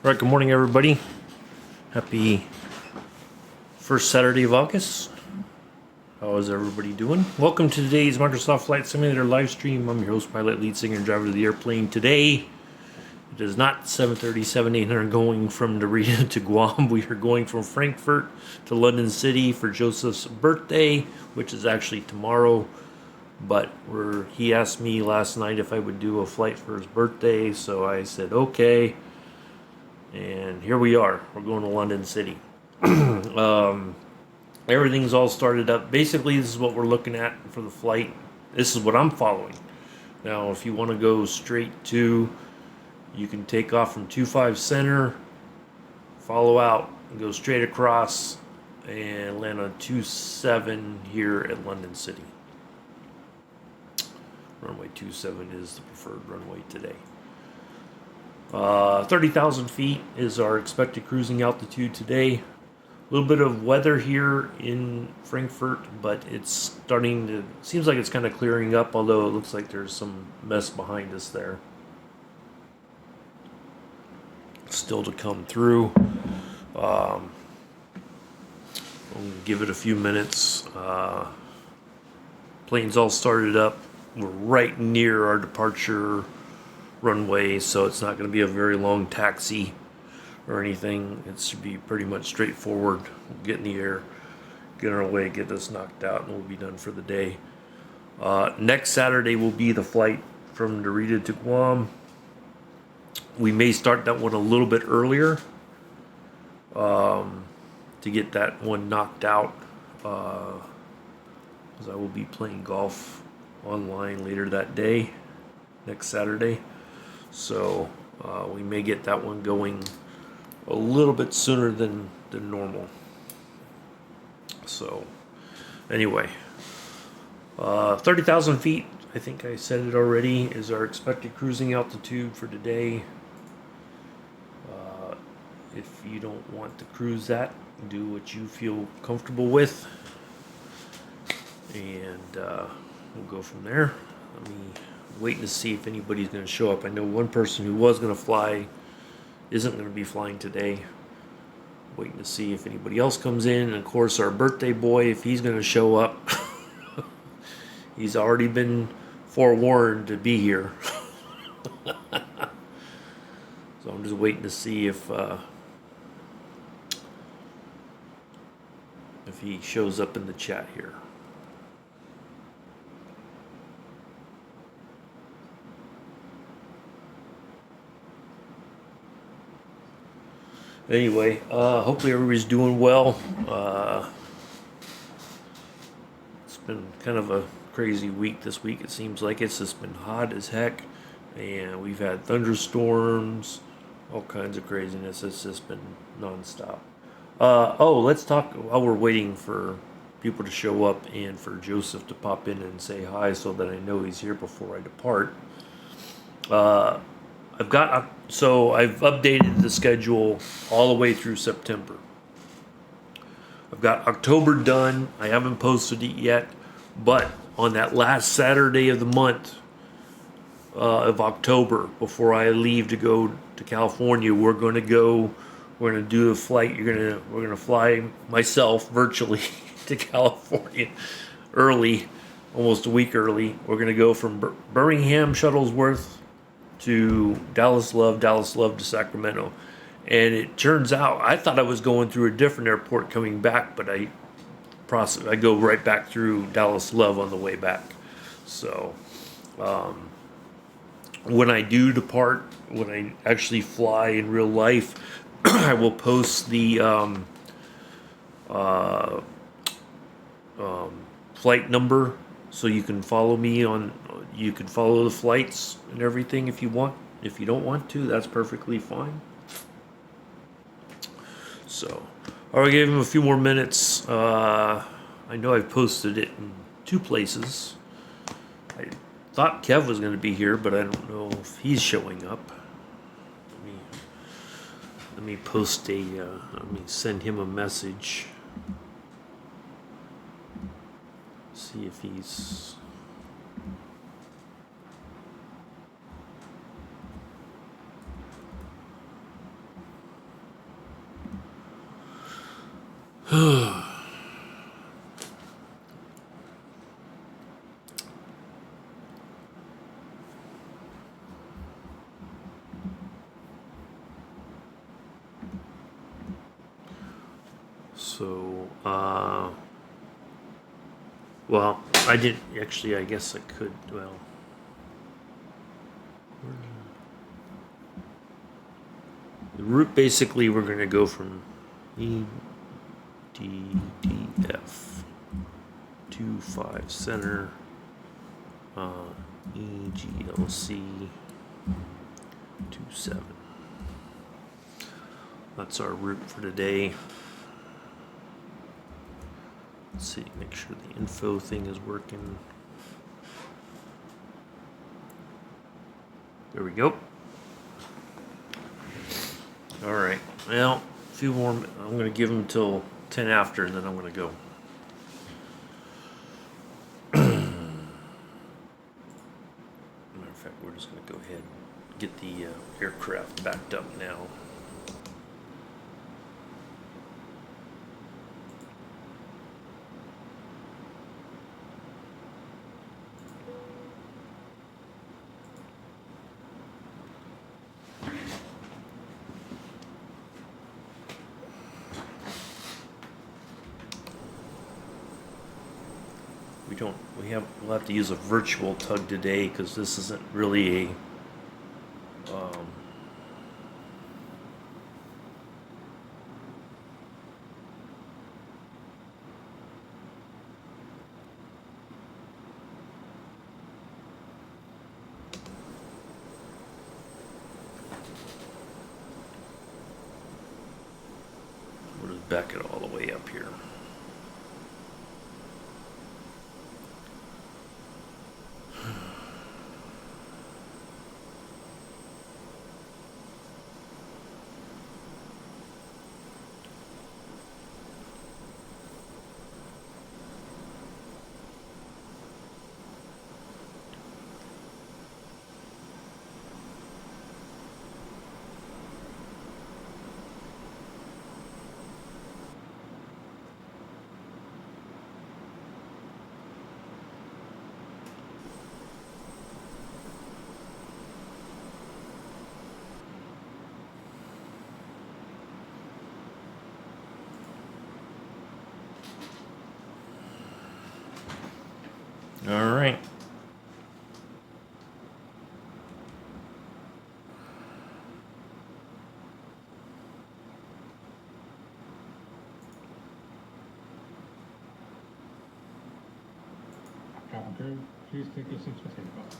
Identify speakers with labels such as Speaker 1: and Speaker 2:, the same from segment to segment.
Speaker 1: All right, good morning, everybody. Happy first Saturday of August. How is everybody doing? Welcome to today's Microsoft Flight Simulator live stream. I'm your host, pilot, lead singer, and driver of the airplane. Today, it is not 737-800 going from Narita to Guam. We are going from Frankfurt to London City for Joseph's birthday, which is actually tomorrow. But he asked me last night if I would do a flight for his birthday, so I said okay. And here we are. We're going to London City. Everything's all started up. Basically, this is what we're looking at for the flight. This is what I'm following. Now, if you want to go straight to, you can take off from 25 Center, follow out, and go straight across, and land on 27 here at London City. Runway 27 is the preferred runway today. 30,000 feet is our expected cruising altitude today. A little bit of weather here in Frankfurt, but it's seems like it's kind of clearing up, although it looks like there's some mess behind us there. Still to come through. I'll give it a few minutes. Plane's all started up. We're right near our departure runway, so it's not going to be a very long taxi or anything. It should be pretty much straightforward. We'll get in the air, get on our way, get this knocked out, and we'll be done for the day. Next Saturday will be the flight from Narita to Guam. We may start that one a little bit earlier to get that one knocked out, because I will be playing golf online later that day, next Saturday. So we may get that one going a little bit sooner than normal. So anyway, 30,000 feet, I think I said it already, is our expected cruising altitude for today. If you don't want to cruise that, do what you feel comfortable with, and we'll go from there. Waiting to see if anybody's going to show up. I know one person who was going to fly isn't going to be flying today. Waiting to see if anybody else comes in. And of course, our birthday boy, if he's going to show up, he's already been forewarned to be here. So I'm just waiting to see if he shows up in the chat here. Anyway, hopefully everybody's doing well. It's been kind of a crazy week this week. It seems like it's just been hot as heck, and we've had thunderstorms, all kinds of craziness. It's just been nonstop. Let's talk while we're waiting for people to show up and for Joseph to pop in and say hi so that I know he's here before I depart. I've updated the schedule all the way through September. I've got October done. I haven't posted it yet, but on that last Saturday of the month of October, before I leave to go to California, we're going to do a flight. We're going to fly myself virtually to California early, almost a week early. We're going to go from Birmingham, Shuttlesworth, to Dallas Love to Sacramento. And it turns out, I thought I was going through a different airport coming back, but I go right back through Dallas Love on the way back. So when I do depart, when I actually fly in real life, I will post the flight number, so you can follow me you can follow the flights and everything if you want. If you don't want to, that's perfectly fine. So, all right, give him a few more minutes. I know I've posted it in 2 places. I thought Kev was going to be here, but I don't know if he's showing up. Let me send him a message. See if he's... So, well, I didn't actually. I guess I could. Well, the route basically we're going to go from E D D F 25 center, EGLC 27. That's our route for today. Let's see, make sure the info thing is working. There we go. All right. Well, a few more. I'm going to give them until 10 after, and then I'm going to go. Matter of fact, we're just going to go ahead and get the aircraft backed up now. We'll have to use a virtual tug today because this isn't really a we'll just back it all the way up here. All right.
Speaker 2: Cabin crew, please take your seats for takeoff.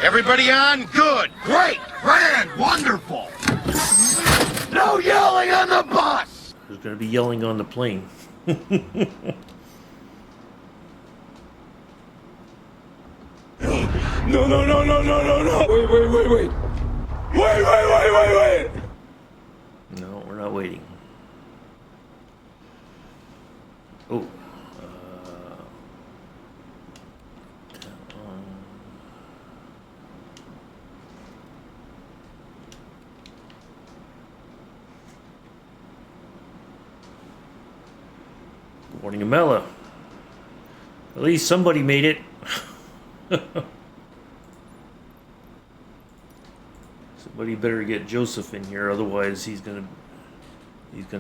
Speaker 3: Everybody on? Good. Great. Grand. Wonderful. No yelling on the bus.
Speaker 1: There's going to be yelling on the plane.
Speaker 2: No, no, no, no, no, no, no. Wait. Wait.
Speaker 1: No, we're not waiting. Oh. Good morning, Amela. At least somebody made it. Somebody better get Joseph in here, otherwise he's gonna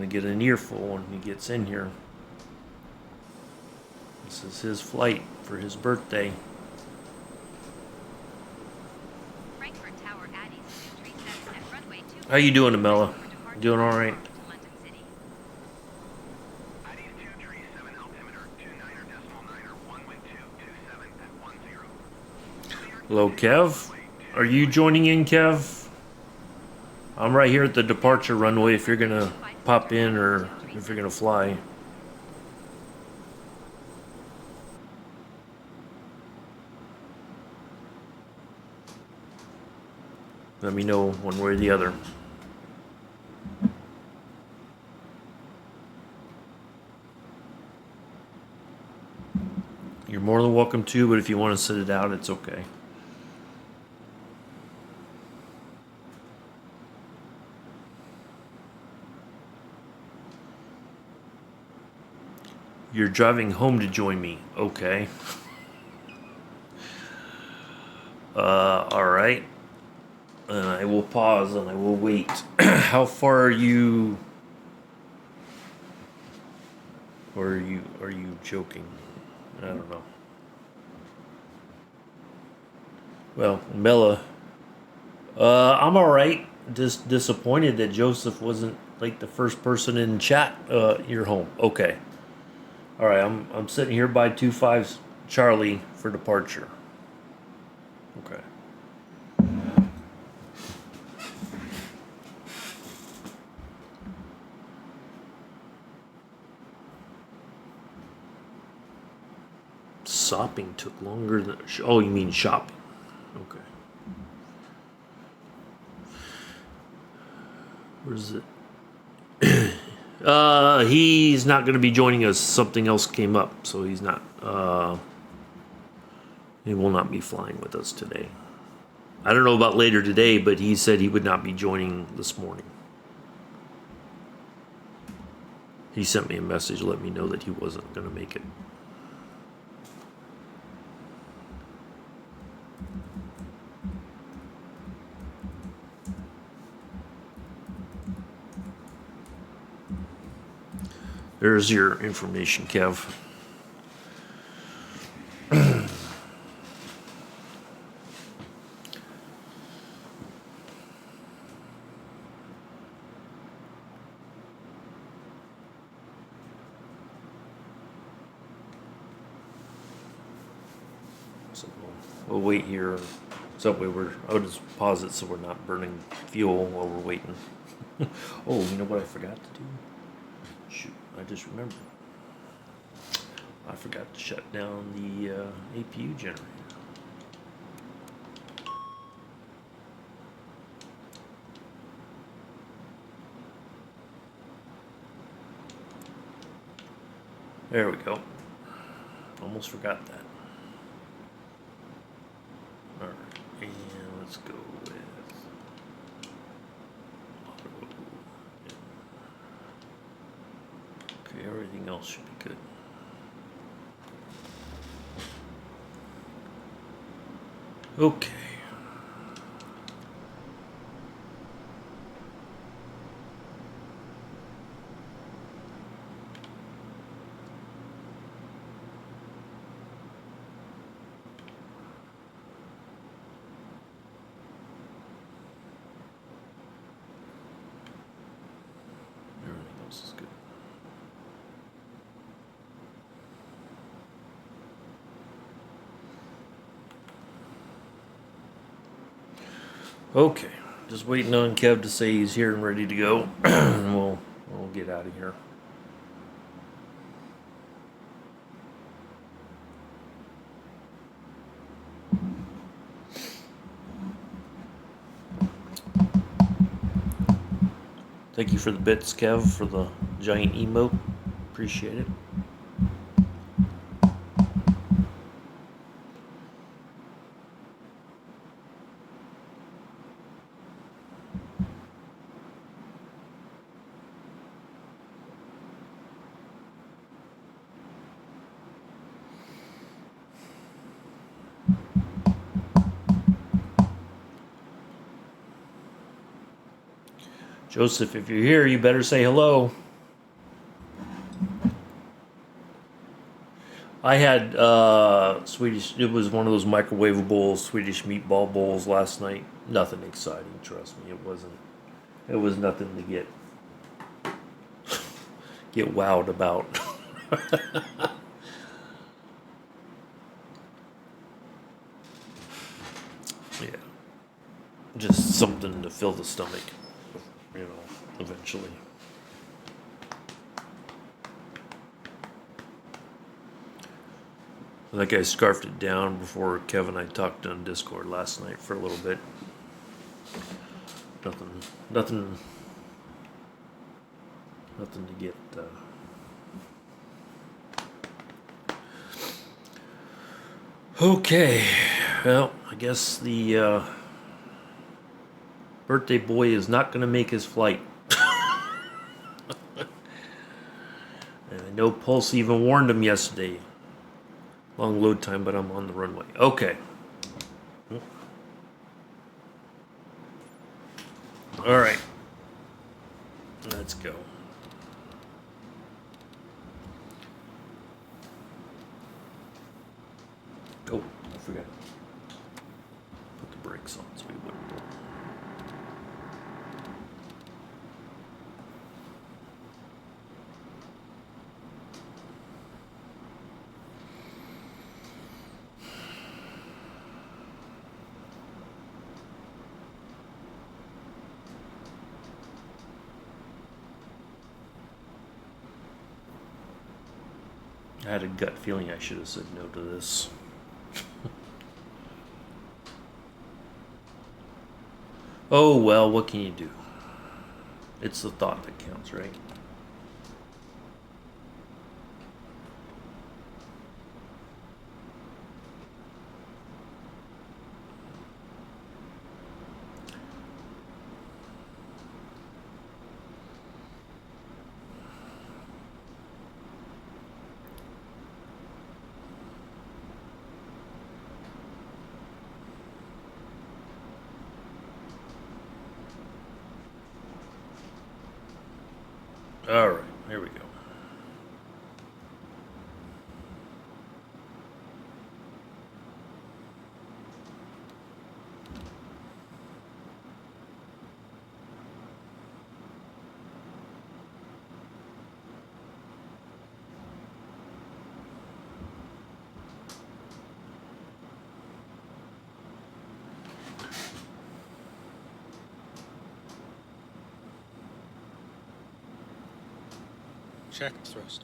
Speaker 1: get an earful when he gets in here. This is his flight for his birthday.
Speaker 4: Frankfurt Tower at East 237 at runway 2.
Speaker 1: How you doing, Amela? Doing all right? Hello, Kev. Are you joining in, Kev? I'm right here at the departure runway if you're gonna pop in or if you're gonna fly. Let me know one way or the other. You're more than welcome to, but if you want to sit it out, it's okay. You're driving home to join me. Okay. All right. And I will pause and I will wait. How far are you? Or are you joking? I don't know. Well, Bella, I'm all right. Just disappointed that Joseph wasn't like the first person in chat. You're home. Okay. All right. I'm sitting here by 25 Charlie for departure. Okay. Shopping took longer than. Oh, you mean shopping? Okay. Where's it? He's not going to be joining us. Something else came up, so he's not. He will not be flying with us today. I don't know about later today, but he said he would not be joining this morning. He sent me a message, let me know that he wasn't going to make it. There's your information, Kev. So we'll wait here. So I'll just pause it so we're not burning fuel while we're waiting. Oh, you know what I forgot to do? Shoot, I just remembered. I forgot to shut down the APU generator. There we go. Almost forgot that. Alright, and let's go with auto. Okay, everything else should be good. Okay. Everything else is good. Okay, just waiting on Kev to say he's here and ready to go, and we'll get out of here. Thank you for the bits, Kev, for the giant emote. Appreciate it. Joseph, if you're here, you better say hello. I had Swedish, it was one of those microwavable Swedish meatball bowls last night. Nothing exciting, trust me. It was nothing to get wowed about. Yeah. Just something to fill the stomach, you know, eventually. I think I scarfed it down before Kevin and I talked on Discord last night for a little bit. Nothing to get. Okay, well, I guess the birthday boy is not going to make his flight. And I know Pulse even warned him yesterday. Long load time, but I'm on the runway. Okay. All right. Let's go. Oh, I forgot. Put the brakes on so we wouldn't roll. I had a gut feeling I should have said no to this. Oh well, what can you do? It's the thought that counts, right? All right, here we go.
Speaker 5: Check thrust.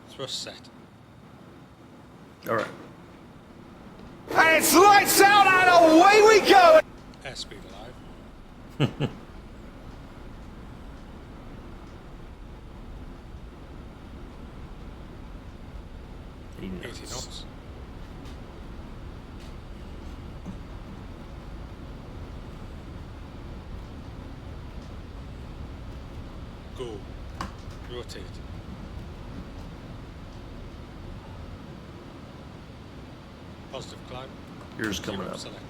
Speaker 5: Thrust set.
Speaker 1: All right.
Speaker 3: And it's lights out and away we go!
Speaker 5: Airspeed alive. 80 knots. Go. Rotate. Positive climb.
Speaker 1: Yours coming
Speaker 5: Zero
Speaker 1: up.
Speaker 5: selected.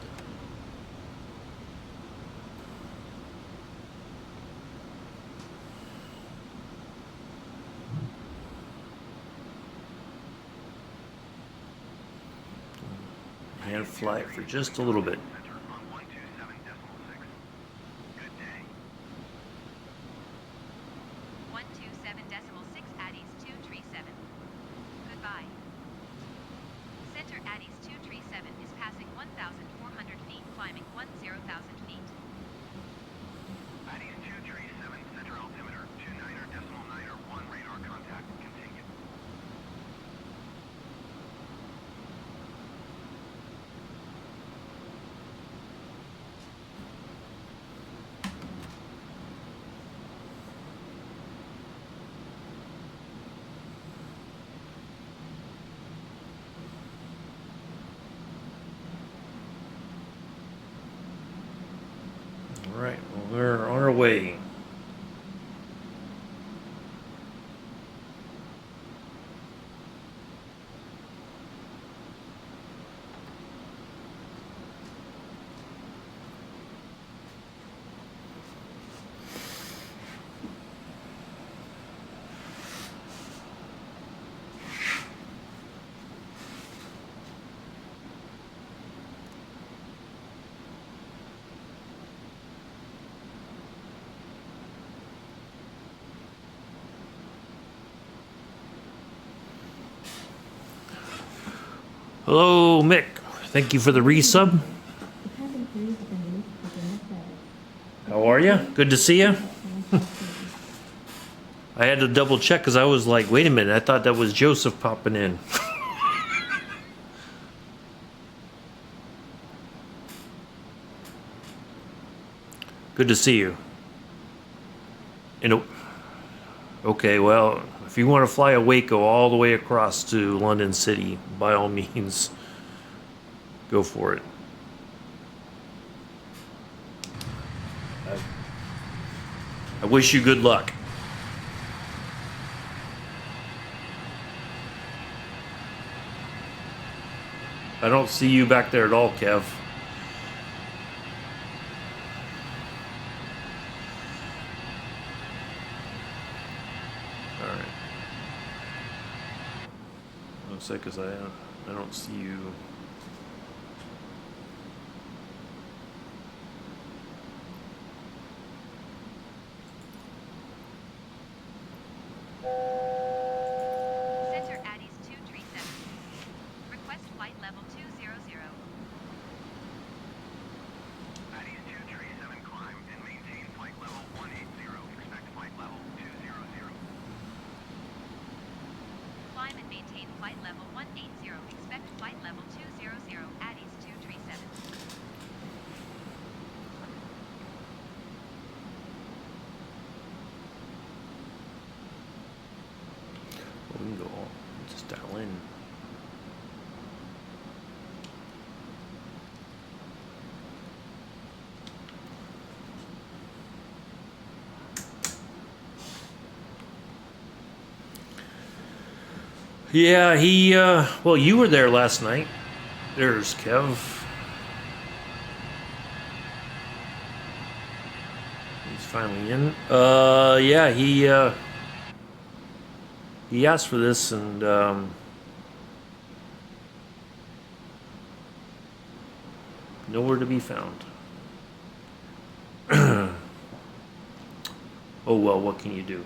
Speaker 1: And fly it for just a little bit.
Speaker 4: Center Addis 237 is passing 1,400 feet, climbing 10,000 feet.
Speaker 3: Addis 237, center altimeter 29.901 radar contact. Continue.
Speaker 1: All right, well, we're on our way. Hello, Mick. Thank you for the resub. How are you? Good to see you. I had to double check because I was like, wait a minute, I thought that was Joseph popping in. Good to see you. Okay, well, if you want to fly a Waco all the way across to London City, by all means, go for it. I wish you good luck. I don't see you back there at all, Kev. All right. Looks like because I don't see you.
Speaker 4: Center Addis 237. Request flight level 200.
Speaker 3: Addis 237, climb and maintain flight level 180. Expect flight level 200.
Speaker 4: Climb and maintain flight level 180. Expect flight level 200. Addis 237.
Speaker 1: We can go on. Just dial in. Yeah, well, you were there last night. There's Kev. He's finally in. Yeah, he asked for this and, nowhere to be found. Oh, well, what can you do?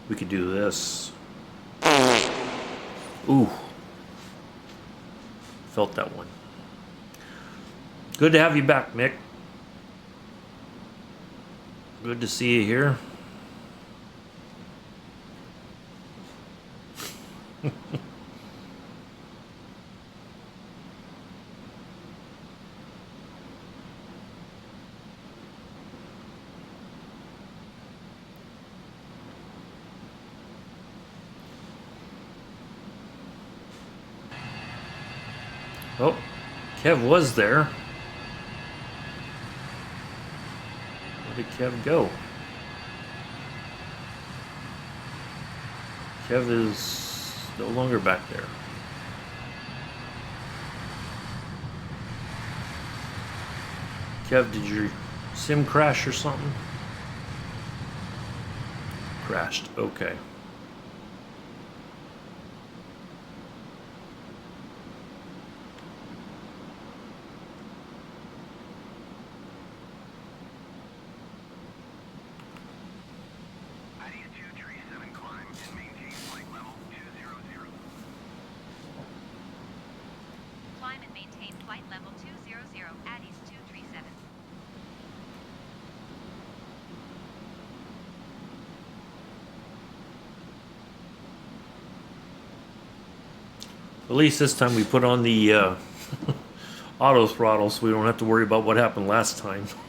Speaker 1: We could do this. Ooh. Felt that one. Good to have you back, Mick. Good to see you here. Oh, Kev was there. Where did Kev go? Kev is no longer back there. Kev, did your sim crash or something? Crashed, okay.
Speaker 3: Addis 237, climb and maintain flight level 200.
Speaker 4: Climb and maintain flight level 200. Addis 237.
Speaker 1: At least this time we put on the auto throttle so we don't have to worry about what happened last time.
Speaker 4: Center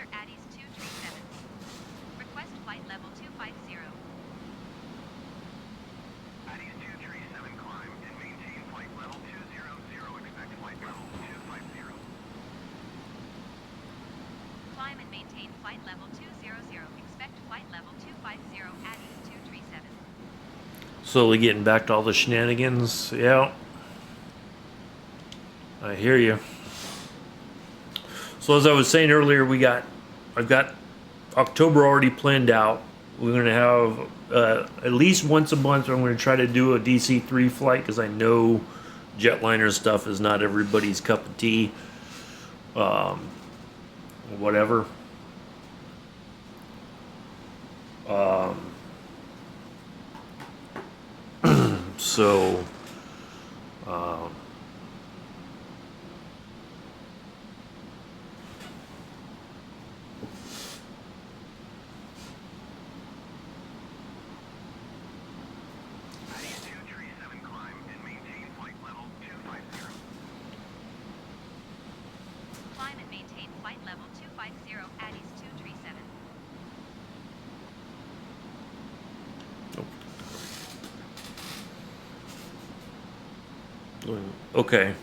Speaker 4: Addis 237. Request flight level 250.
Speaker 3: Addis 237, climb and maintain flight level 200. Expect flight level 250.
Speaker 4: Climb and maintain flight level 200. Expect flight level 250. Addis 237.
Speaker 1: Slowly getting back to all the shenanigans. Yeah. I hear you. So as I was saying earlier, I've got October already planned out. We're going to have at least once a month I'm going to try to do a DC-3 flight because I know jetliner stuff is not everybody's cup of tea. Whatever. So,
Speaker 3: Addis 237, climb and maintain flight level 250.
Speaker 4: Climb and maintain flight level 250. Addis 237.
Speaker 1: okay.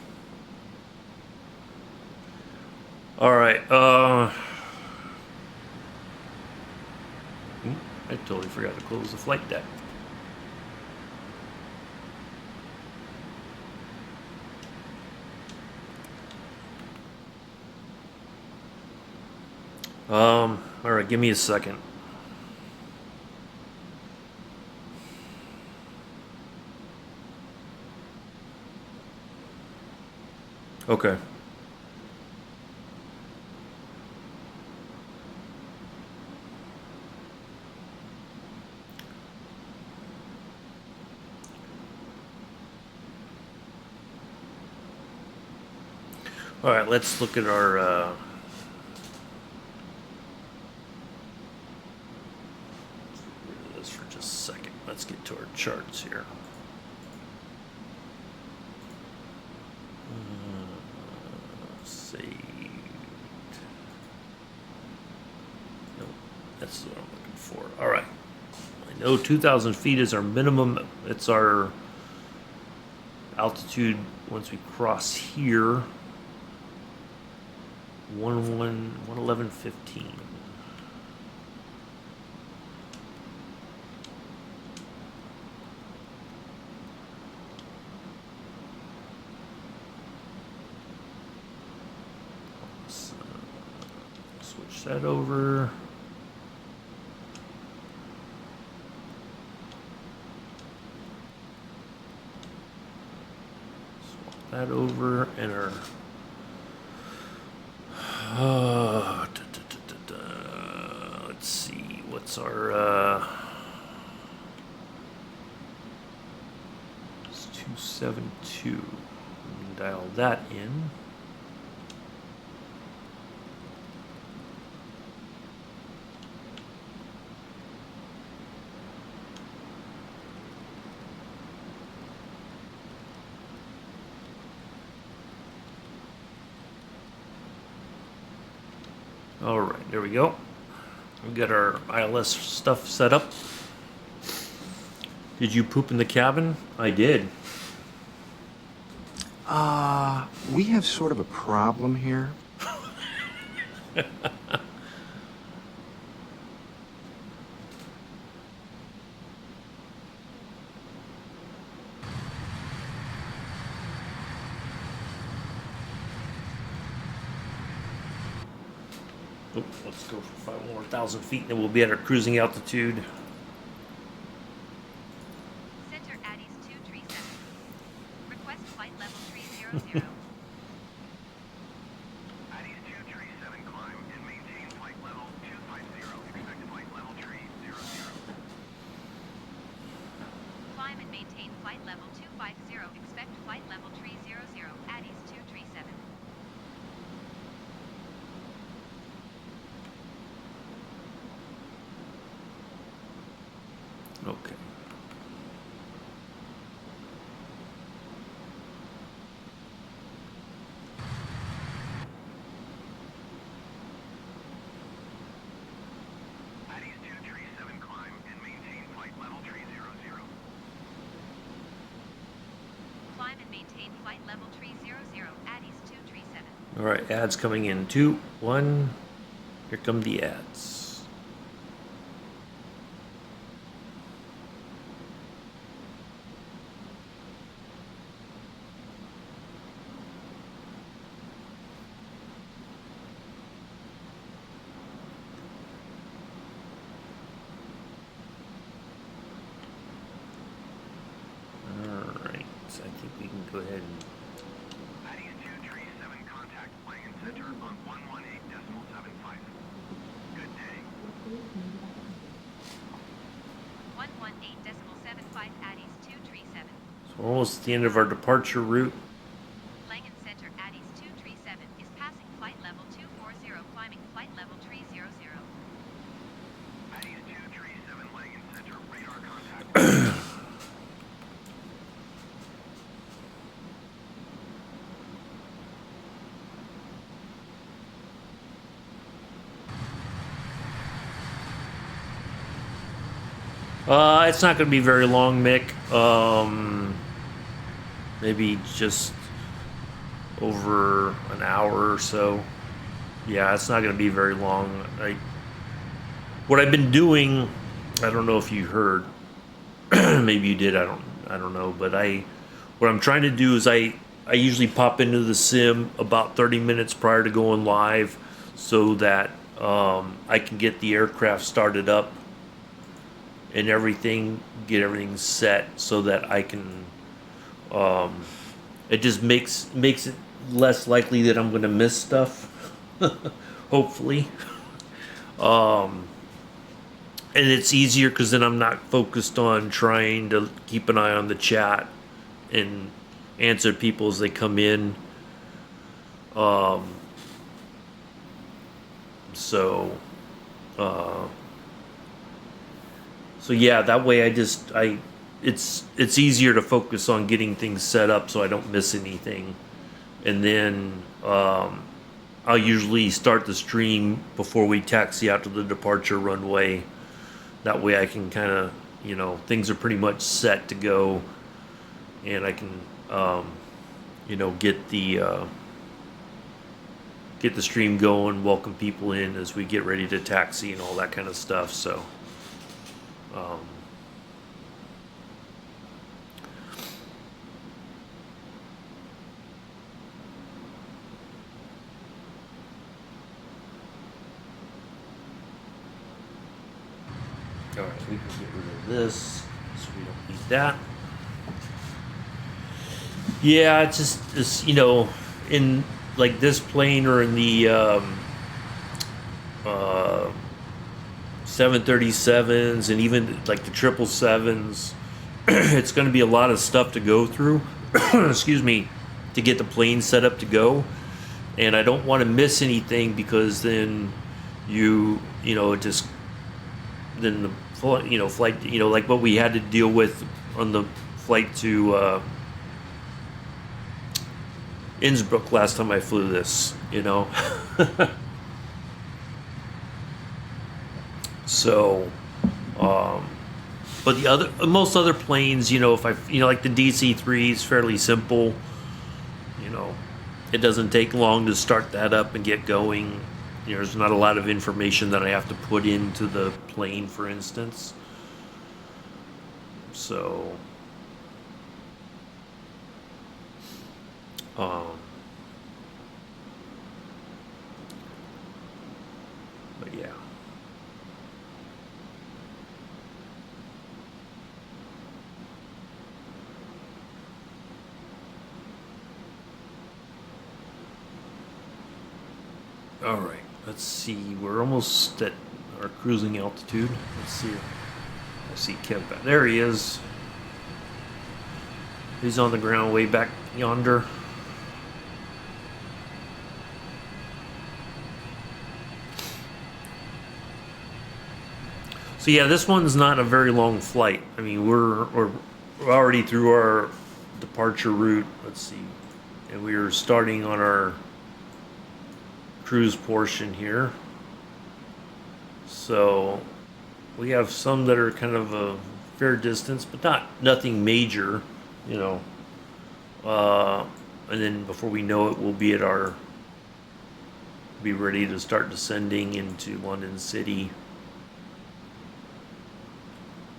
Speaker 1: All right. I totally forgot to close the flight deck. All right, give me a second. Okay. All right, let's look at our this for just a second. Let's get to our charts here. Saved. Nope, that's what I'm looking for. All right. I know 2,000 feet is our minimum. It's our altitude once we cross here. 111.15. Switch that over. Swap that over, and our let's see, what's our it's 272. Dial that in. All right, there we go. We got our ILS stuff set up. Did you poop in the cabin? I did.
Speaker 6: We have sort of a problem here.
Speaker 1: Oh, let's go for 5 more thousand feet, and then we'll be at our cruising altitude.
Speaker 4: Center Addis 237. Request flight level 300.
Speaker 3: Addis 237, climb and maintain flight level 250. Expect flight level 300.
Speaker 4: Climb and maintain flight level 250. Expect flight level 300. Addis 237.
Speaker 1: Okay.
Speaker 3: Addis 237, climb and maintain flight level 300.
Speaker 4: Climb and maintain flight level 300. Addis 237.
Speaker 1: All right, ads coming in. 2, 1. Here come the ads. I think we can go ahead and
Speaker 3: Addis 237, contact Langen Center on 118.75. Good day.
Speaker 4: 118.75 Addis 237.
Speaker 1: so we're almost at the end of our departure route.
Speaker 4: Langen Center Addis 237 is passing flight level 240, climbing flight level 300.
Speaker 3: Addis 237, Langen Center, radar contact.
Speaker 1: It's not going to be very long, Mick. Maybe just over an hour or so. Yeah, it's not going to be very long. what I've been doing, I don't know if you heard, maybe you did, I don't know, but what I'm trying to do is I usually pop into the sim about 30 minutes prior to going live so that I can get the aircraft started up and everything, get everything set so that I can, it just makes it less likely that I'm going to miss stuff, hopefully. And it's easier because then I'm not focused on trying to keep an eye on the chat and answer people as they come in. So yeah, that way it's easier to focus on getting things set up so I don't miss anything. And then I'll usually start the stream before we taxi out to the departure runway. That way I can kind of, things are pretty much set to go, and I can, get the stream going, welcome people in as we get ready to taxi and all that kind of stuff. So, all right, we can get rid of this, so we don't need that. Yeah, it's in like this plane or in the 737s and even like the 777s, it's going to be a lot of stuff to go through. Excuse me, to get the plane set up to go, and I don't want to miss anything because then then the flight, like what we had to deal with on the flight to Innsbruck last time I flew this, So, but most other planes, if like the DC-3 is fairly simple, it doesn't take long to start that up and get going. There's not a lot of information that I have to put into the plane, for instance. So, but yeah. All right. Let's see, we're almost at our cruising altitude. Let's see. I see Kev back. There he is. He's on the ground way back yonder. So yeah, this one's not a very long flight. I mean, we're already through our departure route. Let's see. And we are starting on our cruise portion here. So we have some that are kind of a fair distance, but nothing major, and then before we know it, we'll be be ready to start descending into London City.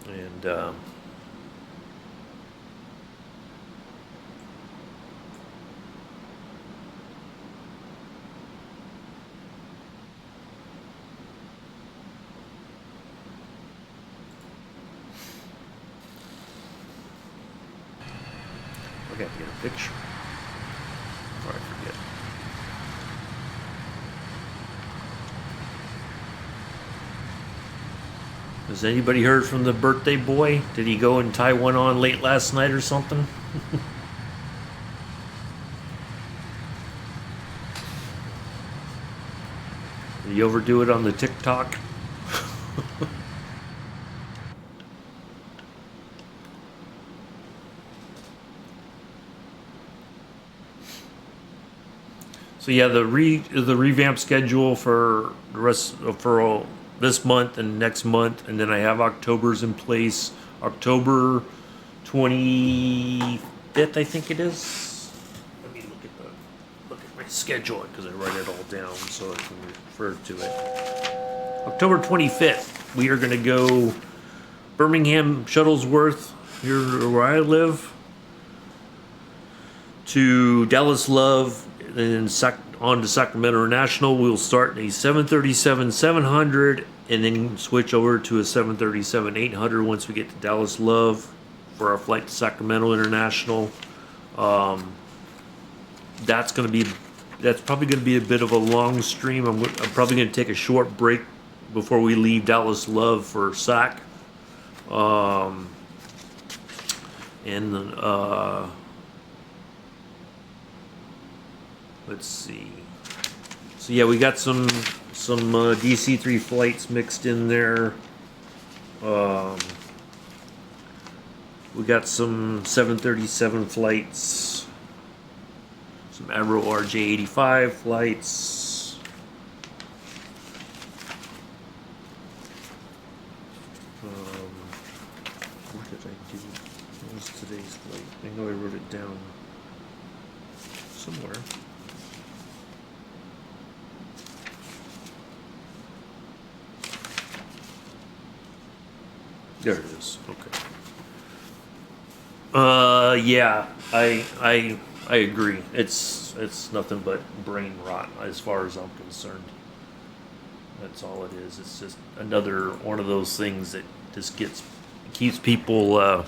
Speaker 1: And I gotta get a picture. Or I forget. Has anybody heard from the birthday boy? Did he go and tie one on late last night or something? Did he overdo it on the TikTok? So yeah, the revamp schedule for the rest for this month and next month, and then I have October's in place. October 25th, I think it is. Let me look at my schedule because I write it all down so I can refer to it. October 25th. we are going to go Birmingham, Shuttlesworth, here where I live, to Dallas Love, and on to Sacramento International. We'll start in a 737-700 and then switch over to a 737-800 once we get to Dallas Love for our flight to Sacramento International. That's probably going to be a bit of a long stream. I'm probably going to take a short break before we leave Dallas Love for SAC. Let's see. So yeah, we got some DC-3 flights mixed in there. We got some 737 flights, some Avro RJ85 flights. What did I do? What was today's flight? I know I wrote it down somewhere. There it is. Okay. Yeah, I agree. It's nothing but brain rot as far as I'm concerned. That's all it is. It's just another one of those things that just keeps people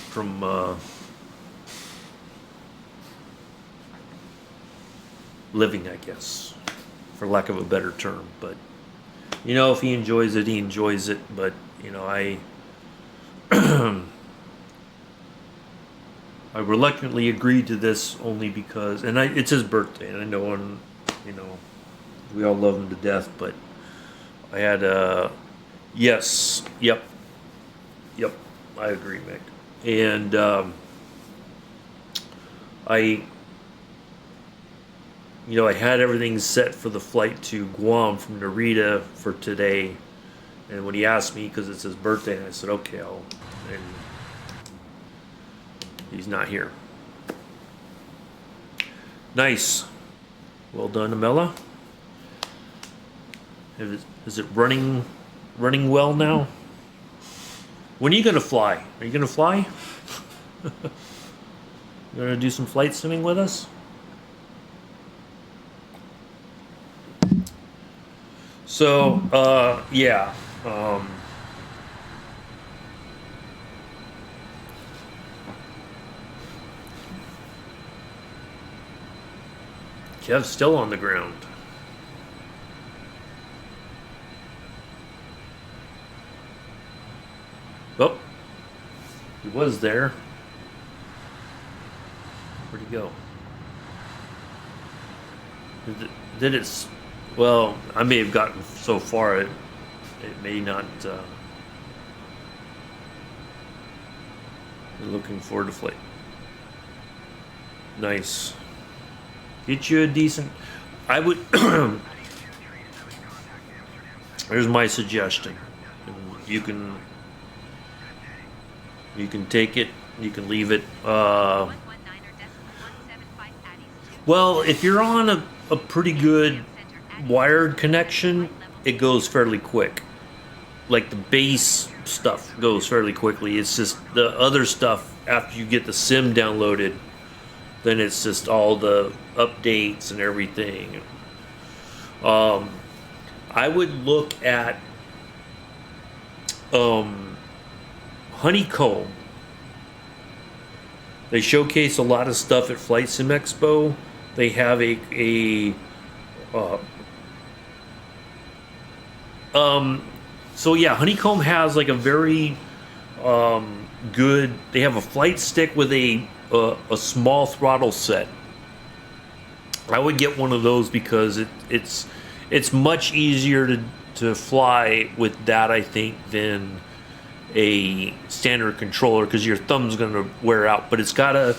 Speaker 1: from living, I guess, for lack of a better term. But you know, if he enjoys it, he enjoys it. But you know, I reluctantly agreed to this only because, and it's his birthday, and I know, and you know, we all love him to death. But I had yes, yep, I agree, Mick, and I had everything set for the flight to Guam from Narita for today. And when he asked me, because it's his birthday, and I said, okay, and he's not here. Nice. Well done, Amela. Is it running well now? When are you going to fly? Are you going to fly? You going to do some flight simming with us? So, yeah. Kev's still on the ground. Oh, he was there. Where'd he go? Did it? Well, I may have gotten so far it may not. Looking forward to flight. Nice. Get you a decent. I would. Here's my suggestion. You can take it. You can leave it. Well, if you're on a pretty good wired connection, it goes fairly quick. Like the base stuff goes fairly quickly. It's just the other stuff after you get the sim downloaded, then it's just all the updates and everything. I would look at Honeycomb. They showcase a lot of stuff at Flight Sim Expo. They have so yeah, Honeycomb has like a very good. They have a flight stick with a small throttle set. I would get one of those because it's much easier to fly with that, I think, than a standard controller, because your thumb's going to wear out. But it's got a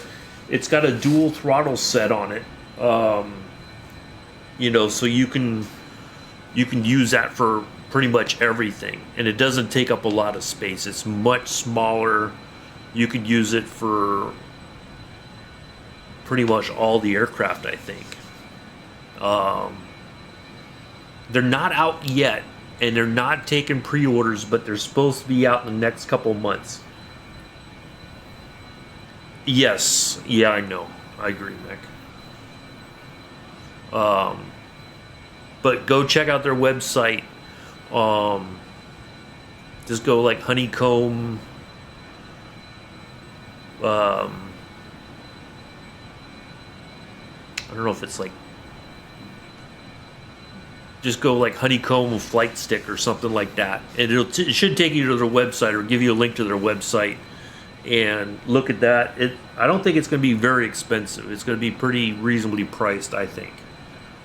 Speaker 1: dual throttle set on it, so you can use that for pretty much everything, and it doesn't take up a lot of space. It's much smaller. You could use it for pretty much all the aircraft, I think. They're not out yet and they're not taking pre-orders, but they're supposed to be out in the next couple months. Yes, yeah, I know. I agree, Mick. But go check out their website. Just go like Honeycomb. I don't know if it's like. Just go like Honeycomb Flight Stick or something like that, and it should take you to their website or give you a link to their website, and look at that. I don't think it's going to be very expensive. It's going to be pretty reasonably priced, I think.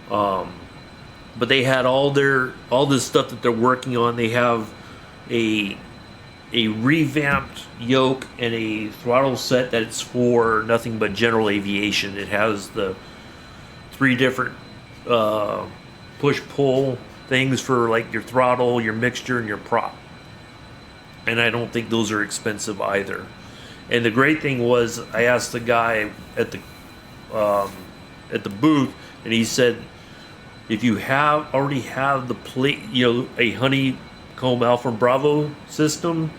Speaker 1: But they had all this stuff that they're working on. They have a revamped yoke and a throttle set that's for nothing but general aviation. It has the 3 different push-pull things for like your throttle, your mixture, and your prop. And I don't think those are expensive either. And the great thing was, I asked the guy at the booth, and he said, if you already have the plate, a Honeycomb Alpha Bravo system,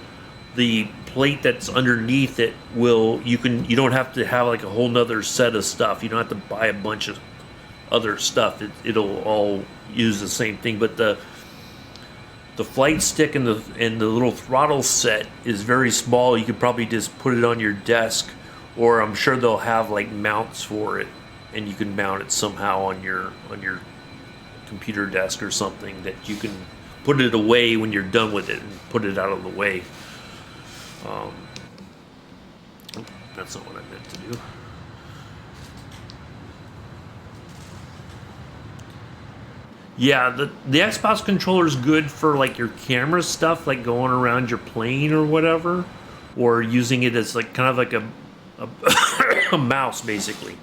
Speaker 1: the plate that's underneath it you don't have to have like a whole nother set of stuff. You don't have to buy a bunch of other stuff. It'll all use the same thing. But the flight stick and the little throttle set is very small. You could probably just put it on your desk, or I'm sure they'll have like mounts for it, and you can mount it somehow on your computer desk or something, that you can put it away when you're done with it and put it out of the way. That's not what I meant to do. Yeah, the Xbox controller is good for like your camera stuff, like going around your plane or whatever, or using it as like kind of like a mouse basically.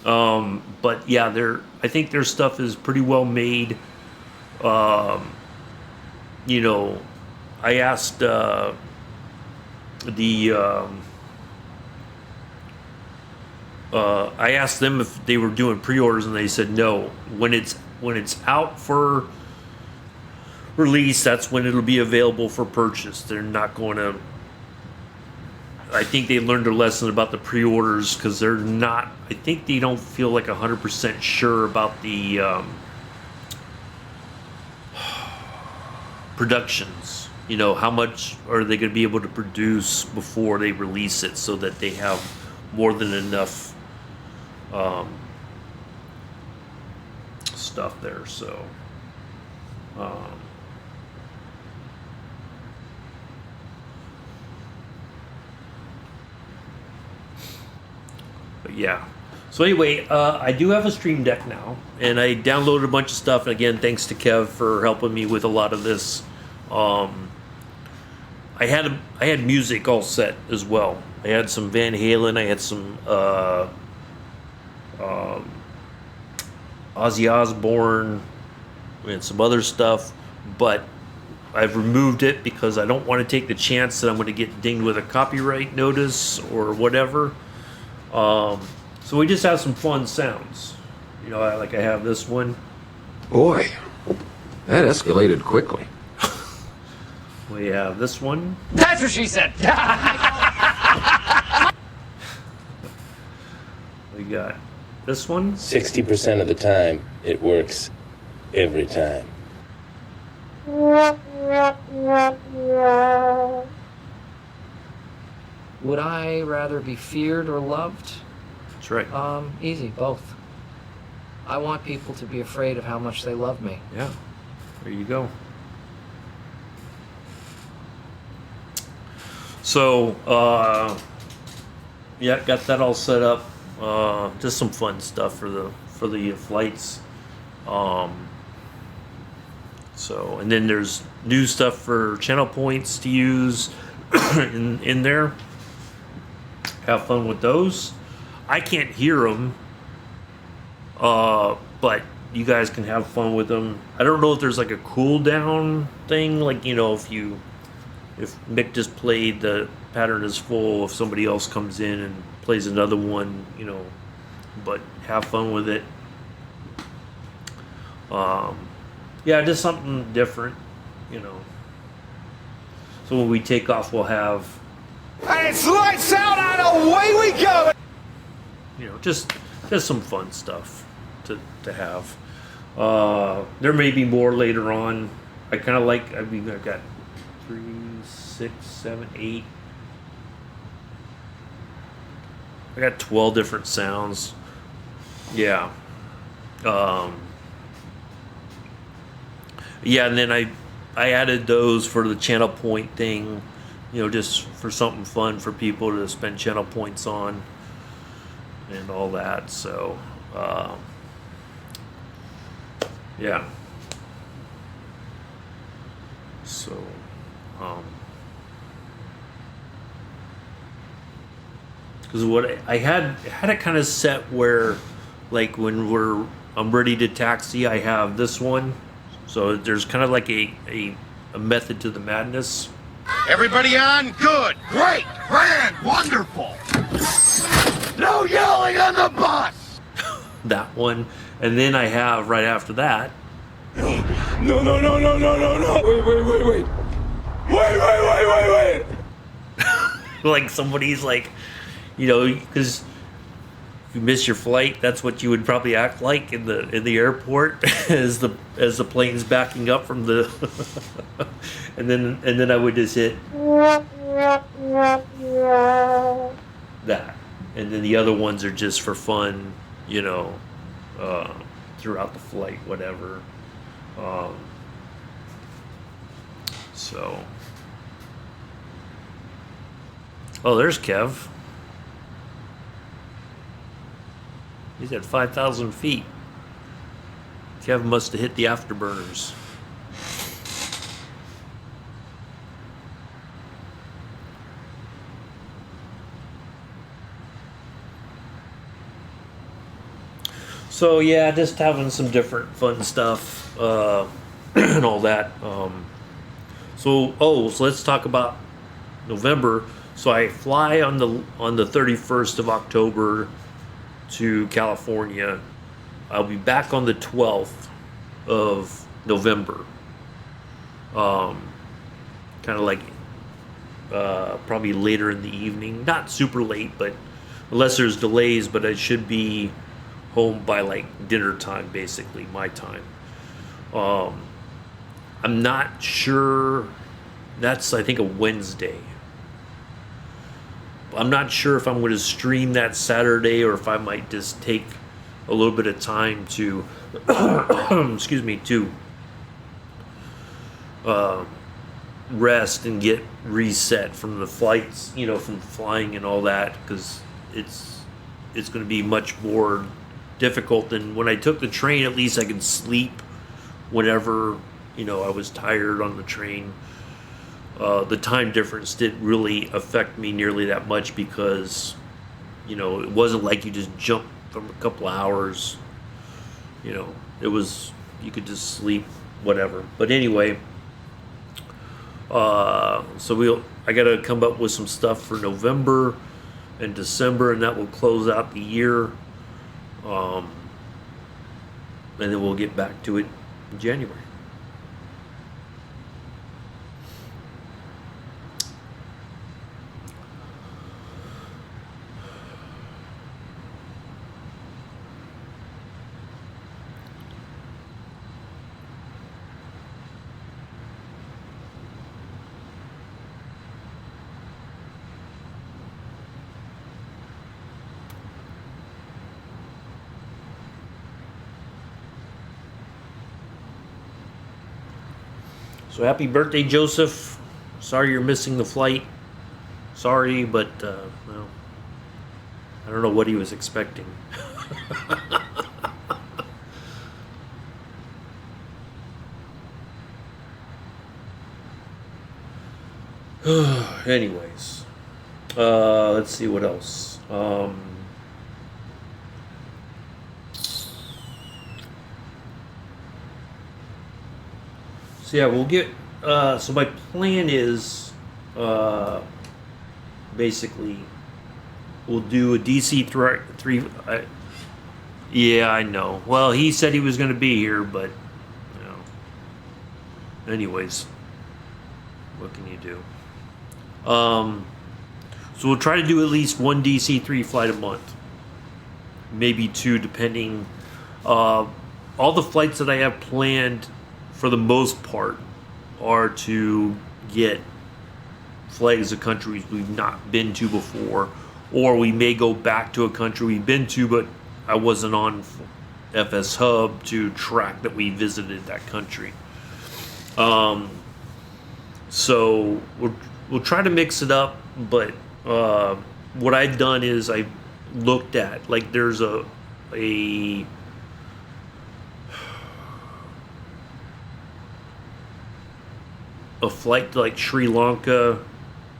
Speaker 1: But yeah, I think their stuff is pretty well made. I asked I asked them if they were doing pre-orders, and they said no. When it's out for release, that's when it'll be available for purchase. They're not going to. I think they learned their lesson about the pre-orders, because they're not. I think they don't feel like 100% sure about the productions. How much are they going to be able to produce before they release it, so that they have more than enough stuff there. So but yeah. So anyway, I do have a Stream Deck now, and I downloaded a bunch of stuff. And again, thanks to Kev for helping me with a lot of this. I had music all set as well. I had some Van Halen. I had some Ozzy Osbourne. We had some other stuff, but I've removed it because I don't want to take the chance that I'm going to get dinged with a copyright notice or whatever. So we just have some fun sounds. I have this one.
Speaker 6: Boy, that escalated quickly.
Speaker 1: We have this one.
Speaker 7: That's what she said.
Speaker 1: We got this one.
Speaker 8: 60% of the time, it works every time.
Speaker 7: Would I rather be feared or loved?
Speaker 1: That's right.
Speaker 7: Easy, both. I want people to be afraid of how much they love me.
Speaker 1: Yeah. There you go. So, yeah, got that all set up. Just some fun stuff for the flights. So, and then there's new stuff for channel points to use in there. Have fun with those. I can't hear them, but you guys can have fun with them. I don't know if there's like a cooldown thing, like if Mick just played the pattern is full, if somebody else comes in and plays another one, but have fun with it. Yeah, just something different. you know. So when we take off, we'll have,
Speaker 3: And it's lights out and away we go!
Speaker 1: you know, just some fun stuff to have. There may be more later on. I kind of like, I mean, I've got 3, 6, 7, 8. I got 12 different sounds. Yeah. Yeah, and then I added those for the channel point thing, you know, just for something fun for people to spend channel points on and all that. So, yeah. So, because what I had it kind of set where, like when I'm ready to taxi, I have this one. So there's kind of like a method to the madness.
Speaker 3: Everybody on? Good, great, grand, wonderful! No yelling on the bus!
Speaker 1: That one, and then I have right after that.
Speaker 2: No, no, no, no, no, no, no. Wait. Wait.
Speaker 1: Like somebody's like, you know, because if you miss your flight, that's what you would probably act like in the airport as the plane's backing up from the, and then I would just hit that, and then the other ones are just for fun, you know, throughout the flight, whatever. So, oh, there's Kev. He's at 5,000 feet. Kev must have hit the afterburners. So yeah, just having some different fun stuff and all that. So let's talk about November. So I fly on the 31st of October to California. I'll be back on the 12th of November. Kind of like probably later in the evening, not super late, but unless there's delays, but I should be home by like dinner time, basically my time. I'm not sure. That's, I think, a Wednesday. I'm not sure if I'm going to stream that Saturday or if I might just take a little bit of time to, excuse me, to rest and get reset from the flights, you know, from flying and all that, because it's going to be much more difficult than when I took the train. At least I could sleep whenever, you know, I was tired on the train. The time difference didn't really affect me nearly that much because, you know, it wasn't like you just jumped from a couple hours. You know, it was, you could just sleep, whatever. But anyway, so I got to come up with some stuff for November and December, and that will close out the year. And then we'll get back to it in January. So happy birthday, Joseph. Sorry you're missing the flight. Sorry, but, well, I don't know what he was expecting. Anyways, let's see what else. So yeah, we'll get. So my plan is, basically, we'll do a DC three. Yeah, I know. Well, he said he was going to be here, but you know, anyways, what can you do? So we'll try to do at least one DC-3 flight a month, maybe two, depending. All the flights that I have planned, for the most part, are to get flags of countries we've not been to before, or we may go back to a country we've been to, but I wasn't on FS Hub to track that we visited that country. So we'll try to mix it up, but what I've done is I've looked at, like, there's a flight to, like, Sri Lanka.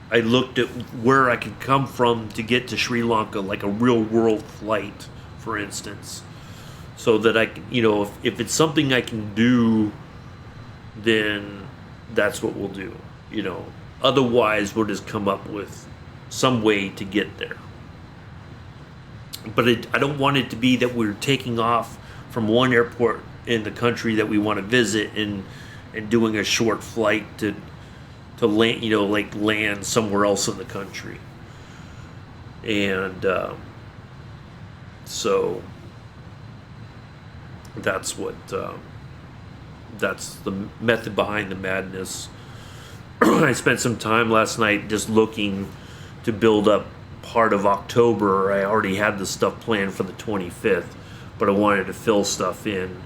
Speaker 1: I looked at where I could come from to get to Sri Lanka, like a real world flight, for instance, so that I can, if it's something I can do, then that's what we'll do. Otherwise we'll just come up with some way to get there. But I don't want it to be that we're taking off from one airport in the country that we want to visit and doing a short flight to land, like land somewhere else in the country. And so that's the method behind the madness. I spent some time last night just looking to build up part of October. I already had the stuff planned for the 25th, but I wanted to fill stuff in.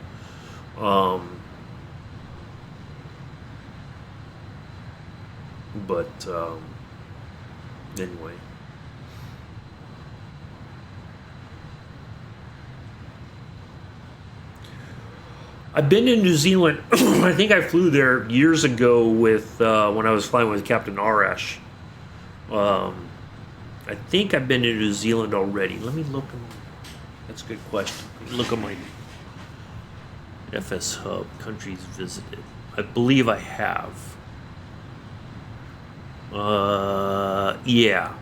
Speaker 1: Anyway. I've been in New Zealand. I think I flew there years ago with when I was flying with Captain Arash. I think I've been to New Zealand already. Let me look. That's a good question. Look at my FS Hub, countries visited. I believe I have. Yeah.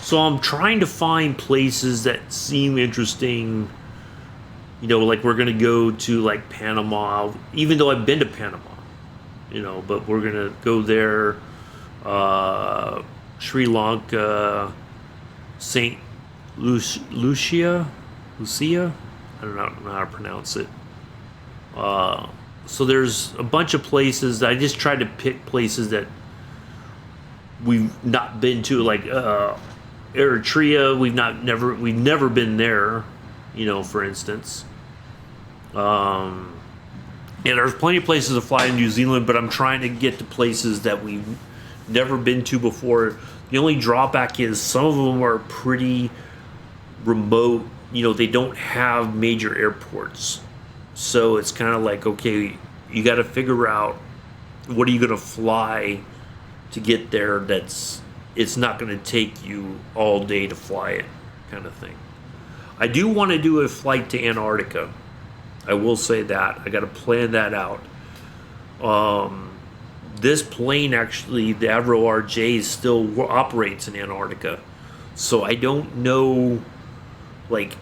Speaker 1: So I'm trying to find places that seem interesting. Like we're going to go to, like, Panama, even though I've been to Panama, but we're going to go there, Sri Lanka, St. Lucia, I don't know how to pronounce it. So there's a bunch of places. I just tried to pick places that we've not been to, like Eritrea. We've never been there, for instance. And there's plenty of places to fly in New Zealand, but I'm trying to get to places that we've never been to before. The only drawback is some of them are pretty remote. They don't have major airports. So it's kind of like, okay, you got to figure out what are you going to fly to get there it's not going to take you all day to fly it, kind of thing. I do want to do a flight to Antarctica. I will say that. I got to plan that out. This plane, actually, the Avro RJ, still operates in Antarctica. So I don't know, like,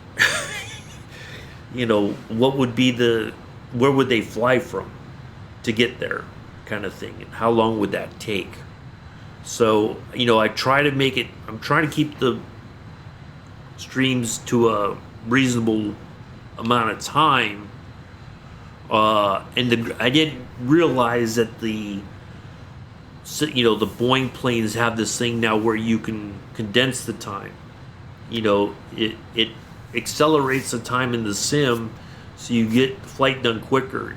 Speaker 1: what would be where would they fly from to get there, kind of thing, and how long would that take? So, I try to make it, I'm trying to keep the streams to a reasonable amount of time. And I didn't realize that the Boeing planes have this thing now where you can condense the time. It accelerates the time in the sim, so you get the flight done quicker.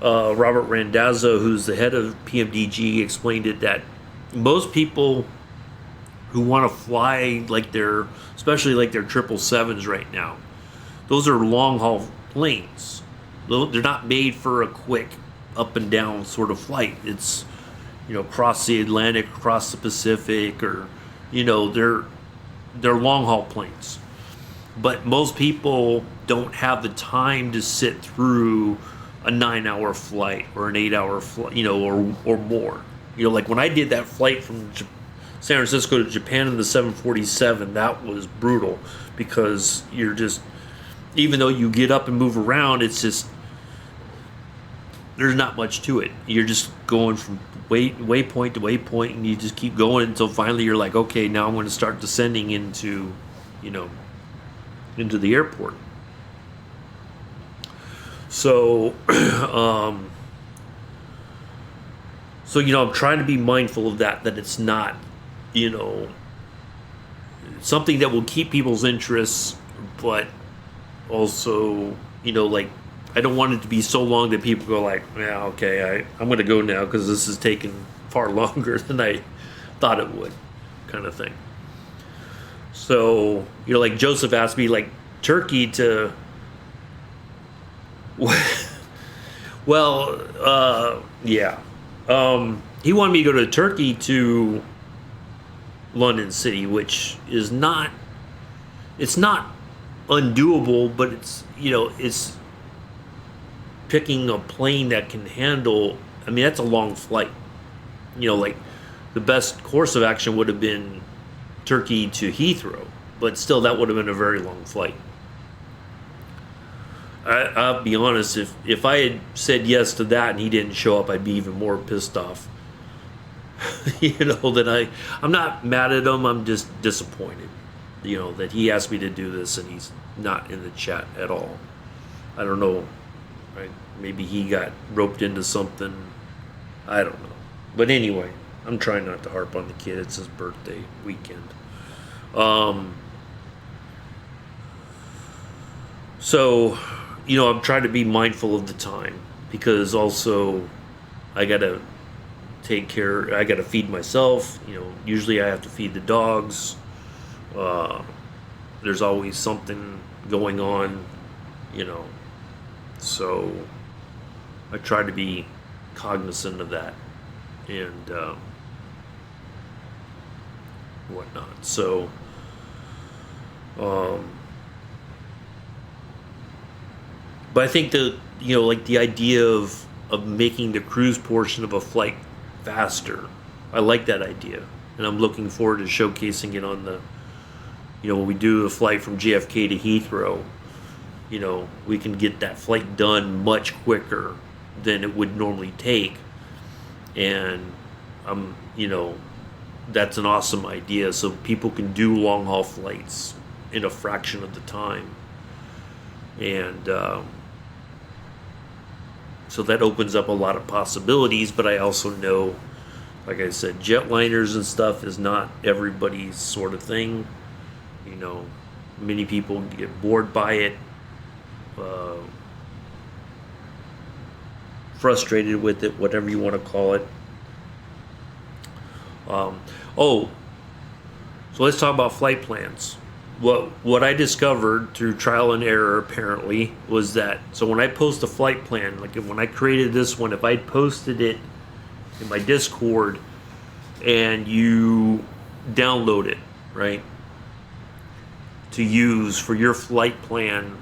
Speaker 1: Robert Randazzo, who's the head of PMDG, explained it that most people who want to fly especially like their 777s right now, those are long haul planes. They're not made for a quick up and down sort of flight. It's, across the Atlantic, across the Pacific, or, they're long haul planes. But most people don't have the time to sit through a 9-hour flight or an 8-hour flight, or more. Like when I did that flight from San Francisco to Japan in the 747, that was brutal, because you're just, even though you get up and move around, it's just, there's not much to it. You're just going from waypoint to waypoint, and you just keep going until finally you're like, okay, now I'm going to start descending into, into the airport. So, I'm trying to be mindful of that it's not, something that will keep people's interests, but also, like, I don't want it to be so long that people go like, yeah, okay, I'm going to go now because this is taking far longer than I thought it would, kind of thing. So, like Joseph asked me, like, Turkey to, well, yeah. He wanted me to go to Turkey to London City, which is not, it's not undoable, but it's, it's picking a plane that can handle, I mean, that's a long flight. Like the best course of action would have been Turkey to Heathrow, but still that would have been a very long flight. I'll be honest, if I had said yes to that and he didn't show up, I'd be even more pissed off. That I'm not mad at him, I'm just disappointed, that he asked me to do this and he's not in the chat at all. I don't know, right? Maybe he got roped into something, I don't know. But anyway, I'm trying not to harp on the kid, it's his birthday weekend. So, I'm trying to be mindful of the time, because also I gotta take care, I gotta feed myself, usually I have to feed the dogs. There's always something going on, so I try to be cognizant of that and whatnot. So, but I think that, like the idea of making the cruise portion of a flight faster, I like that idea. And I'm looking forward to showcasing it on the, when we do a flight from JFK to Heathrow, we can get that flight done much quicker than it would normally take. And, that's an awesome idea. So people can do long haul flights in a fraction of the time. And, so that opens up a lot of possibilities, but I also know, like I said, jetliners and stuff is not everybody's sort of thing. Many people get bored by it, frustrated with it, whatever you want to call it. So let's talk about flight plans. What I discovered through trial and error apparently was that, so when I post a flight plan, like when I created this one, if I posted it in my Discord and you download it, right, to use for your flight plan,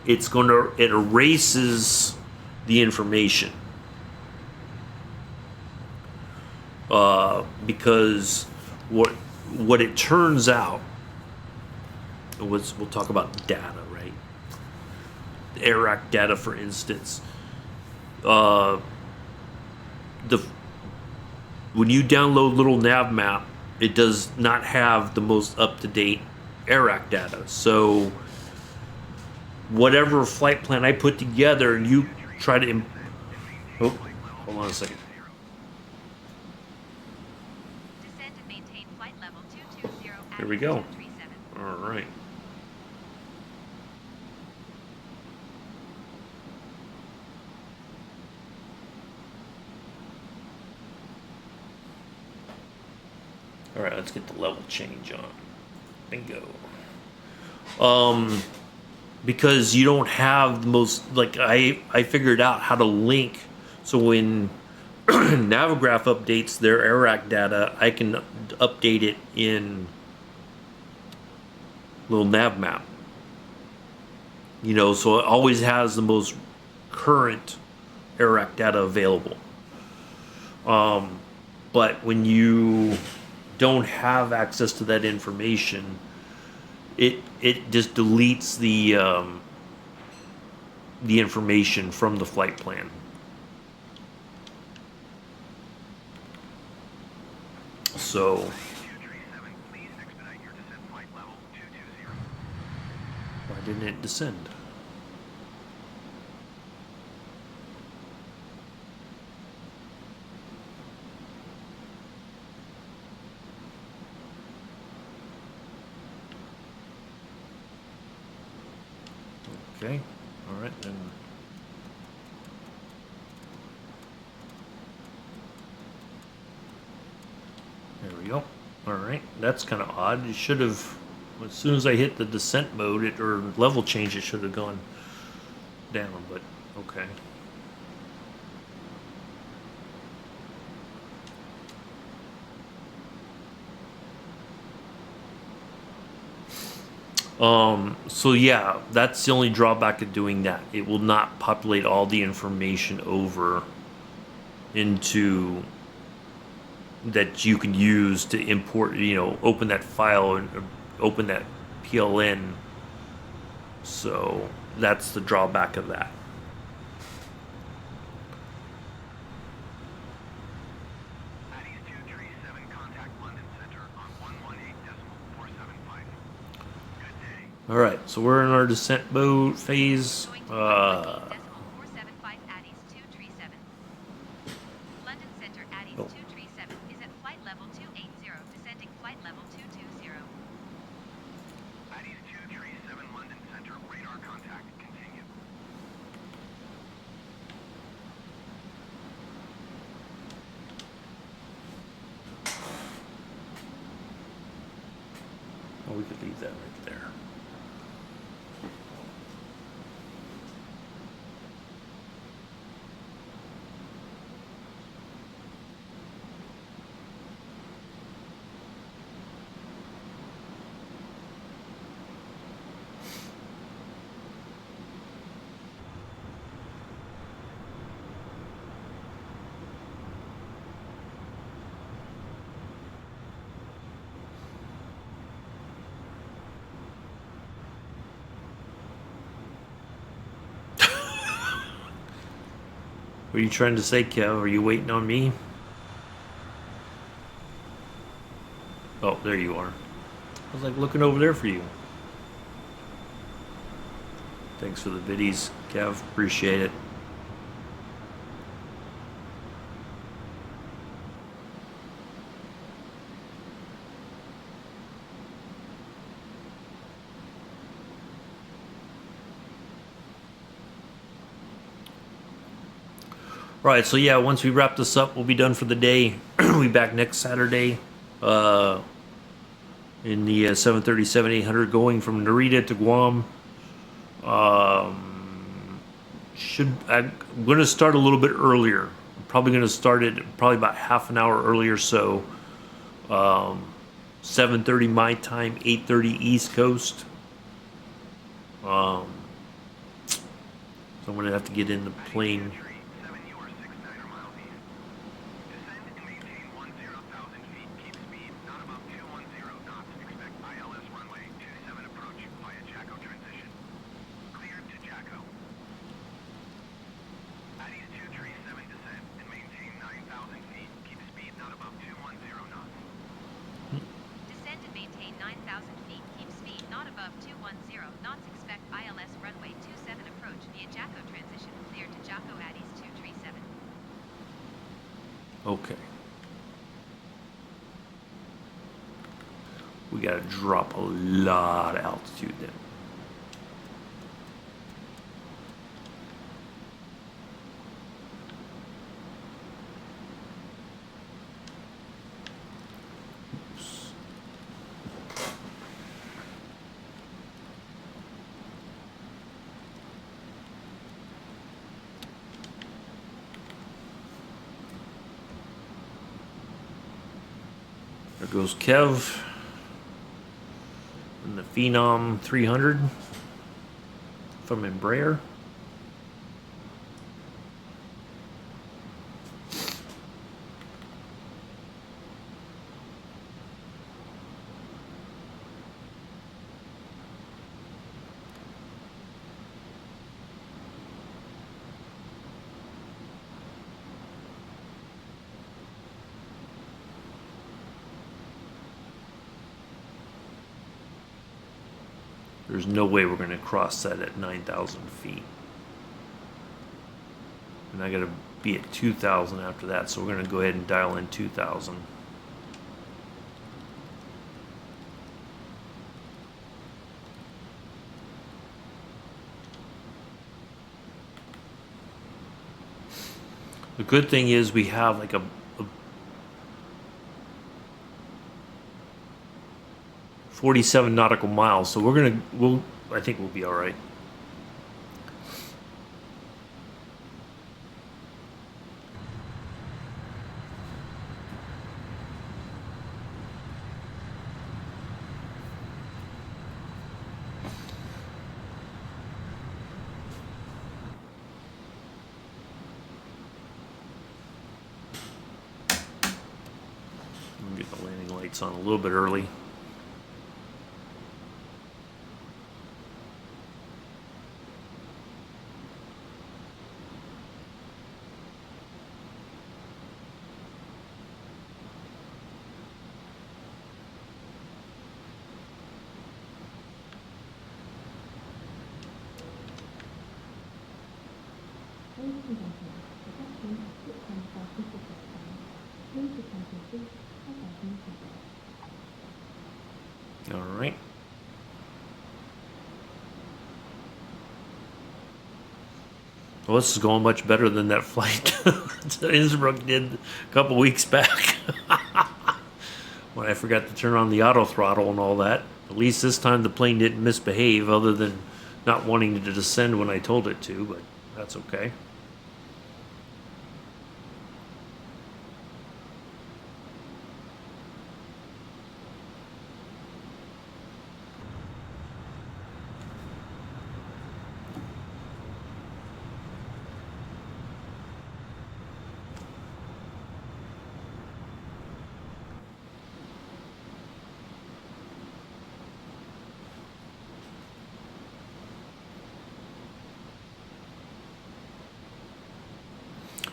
Speaker 1: it erases the information. Because what it turns out, we'll talk about data, right? The AIRAC data, for instance. When you download Little Nav Map, it does not have the most up-to-date AIRAC data. So whatever flight plan I put together, and you try to... hold on a second.
Speaker 4: Descend and maintain flight level 220.
Speaker 1: Here we go.
Speaker 4: 237.
Speaker 1: All right. All right, let's get the level change on. Bingo. Because you don't have the most, like, I figured out how to link. So when Navigraph updates their AIRAC data, I can update it in Little Nav Map. So it always has the most current AIRAC data available. But when you don't have access to that information, it just deletes the information from the flight plan. So why didn't it descend? Okay, all right then. There we go. All right, that's kind of odd. It should have, as soon as I hit the descent mode, or level change, it should have gone down, but okay. So yeah, that's the only drawback of doing that. It will not populate all the information over into that you can use to import, open that file and open that PLN. So that's the drawback of that. All right, so we're in our descent mode phase.
Speaker 4: Going to 475 Addis 237. London Center Addis 237 is at flight level 280, descending flight level 220.
Speaker 3: Addis 237 London Center, radar contact, continue.
Speaker 1: Oh, we could leave that right there. What are you trying to say, Kev? Are you waiting on me? Oh, there you are. I was like looking over there for you. Thanks for the biddies, Kev. Appreciate it. Right, so yeah, once we wrap this up, we'll be done for the day. We'll be back next Saturday in the 737-800 going from Narita to Guam. I'm going to start a little bit earlier. I'm probably going to start it probably about half an hour earlier, so 7:30 my time, 8:30 East Coast. So I'm going to have to get in the plane.
Speaker 4: Descend and maintain 9,000 feet. Keep speed not above 210 knots. Expect ILS runway 27 approach via Jacko transition. Clear to Jacko Addis 237.
Speaker 1: Okay. We gotta drop a lot of altitude then. Oops. There goes Kev. And the Phenom 300 from Embraer. There's no way we're going to cross that at 9,000 feet. And I got to be at 2,000 after that, so we're going to go ahead and dial in 2,000. The good thing is we have like a 47 nautical miles, so I think we'll be all right. Get the landing lights on a little bit early. All right. Well, this is going much better than that flight to Innsbruck did a couple weeks back. When I forgot to turn on the auto throttle and all that. At least this time the plane didn't misbehave, other than not wanting to descend when I told it to, but that's okay.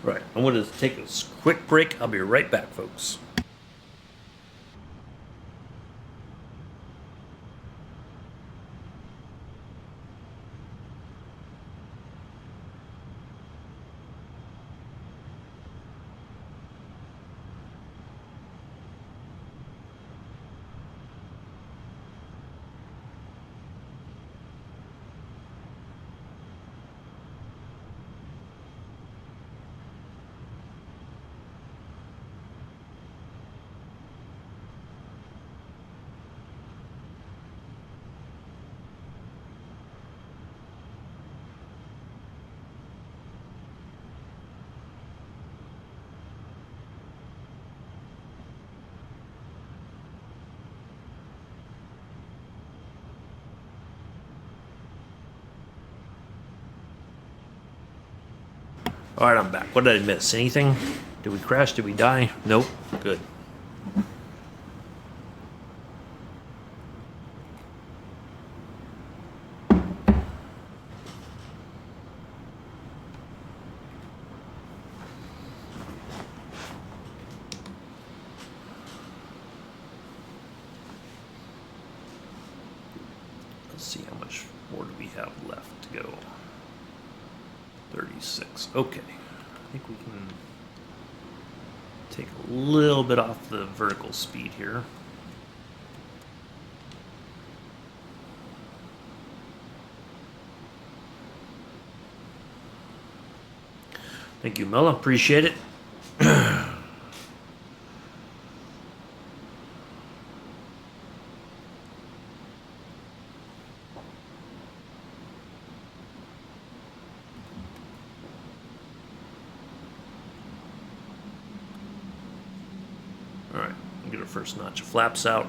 Speaker 1: Right, I'm going to take a quick break. I'll be right back, folks. All right, I'm back. What did I miss? Anything? Did we crash? Did we die? Nope. Good. Let's see, how much more do we have left to go? 36. Okay. I think we can take a little bit off the vertical speed here. Thank you, Mella. Appreciate it. All right, we'll get our first notch of flaps out.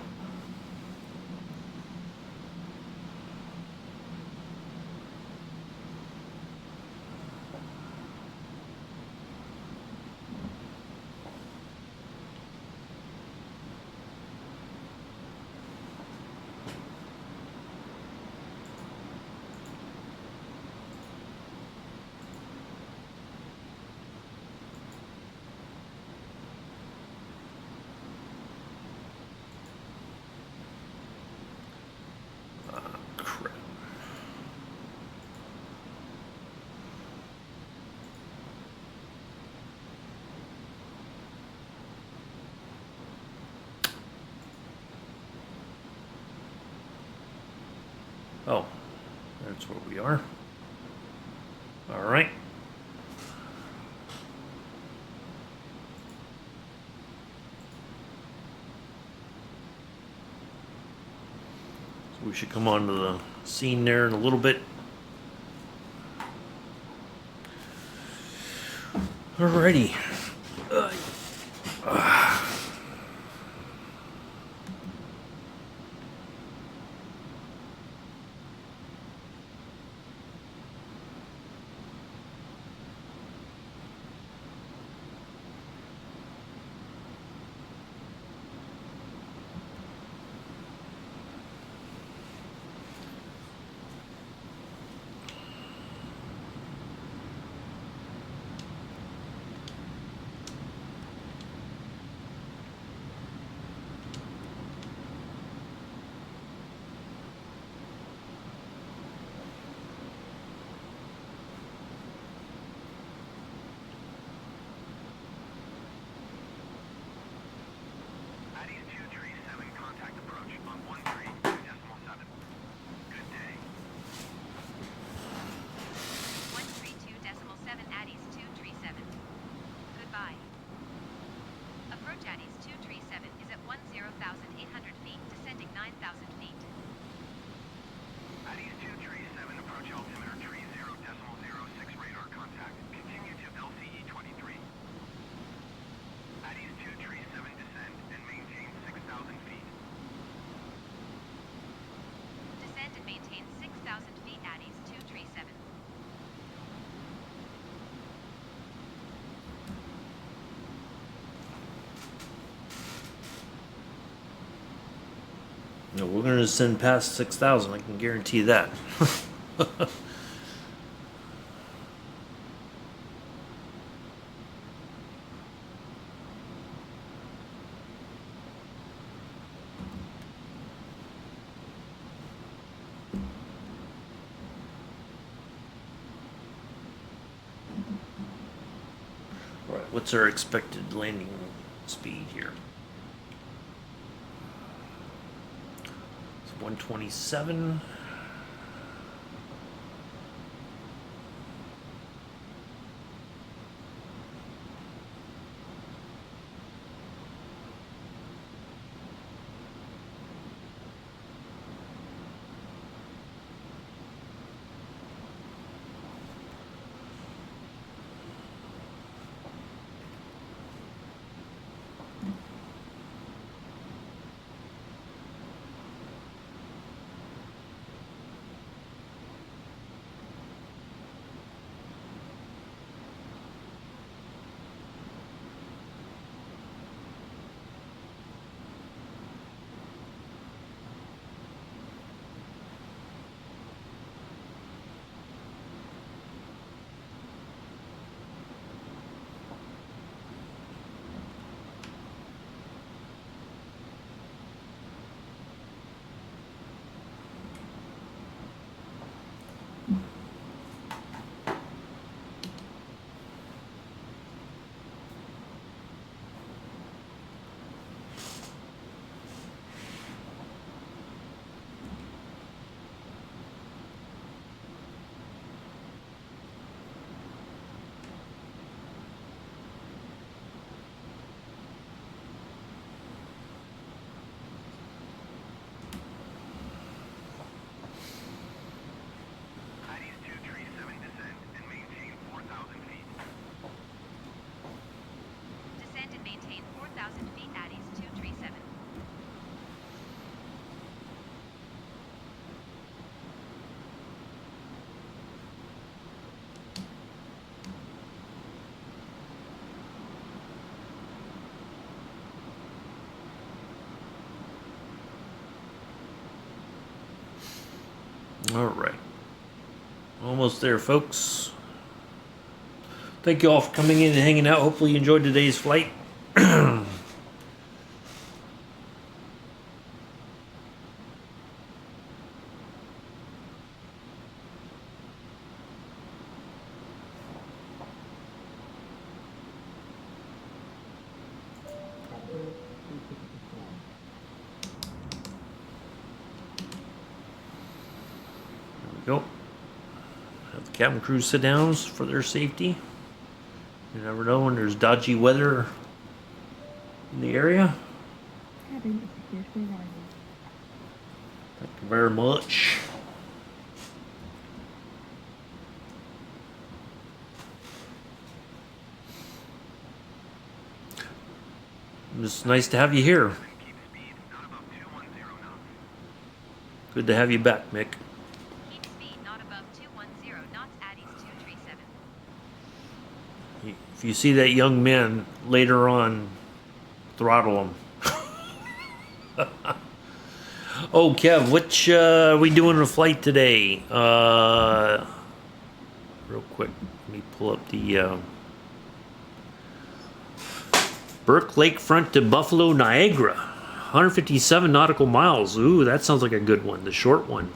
Speaker 1: Oh, that's where we are. All right. So we should come onto the scene there in a little bit. Alrighty. No, we're going to send past 6,000. I can guarantee that. All right, what's our expected landing speed here? 127. All right. Almost there, folks. Thank you all for coming in and hanging out. Hopefully you enjoyed today's flight. cabin crew sit downs for their safety. You never know when there's dodgy weather in the area. Thank you very much. It's nice to have you here. Good to have you back, Mick.
Speaker 4: Keep speed not above 210 knots, Addis 237.
Speaker 1: If you see that young man later on, throttle him. Oh, Kev, which are we doing a flight today? Real quick, let me pull up the Burke Lakefront to Buffalo, Niagara. 157 nautical miles. Ooh, that sounds like a good one, the short one.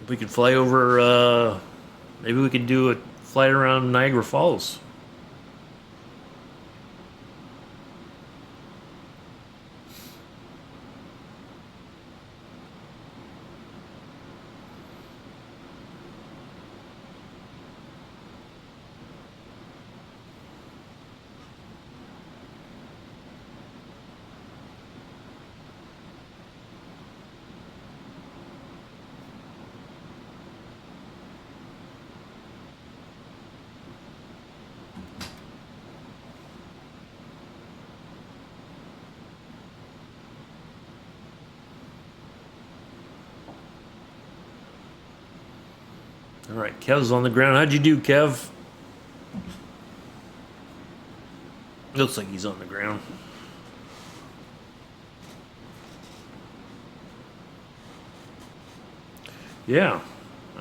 Speaker 1: If we could fly over, maybe we could do a flight around Niagara Falls. All right, Kev's on the ground. How'd you do, Kev? Looks like he's on the ground. Yeah,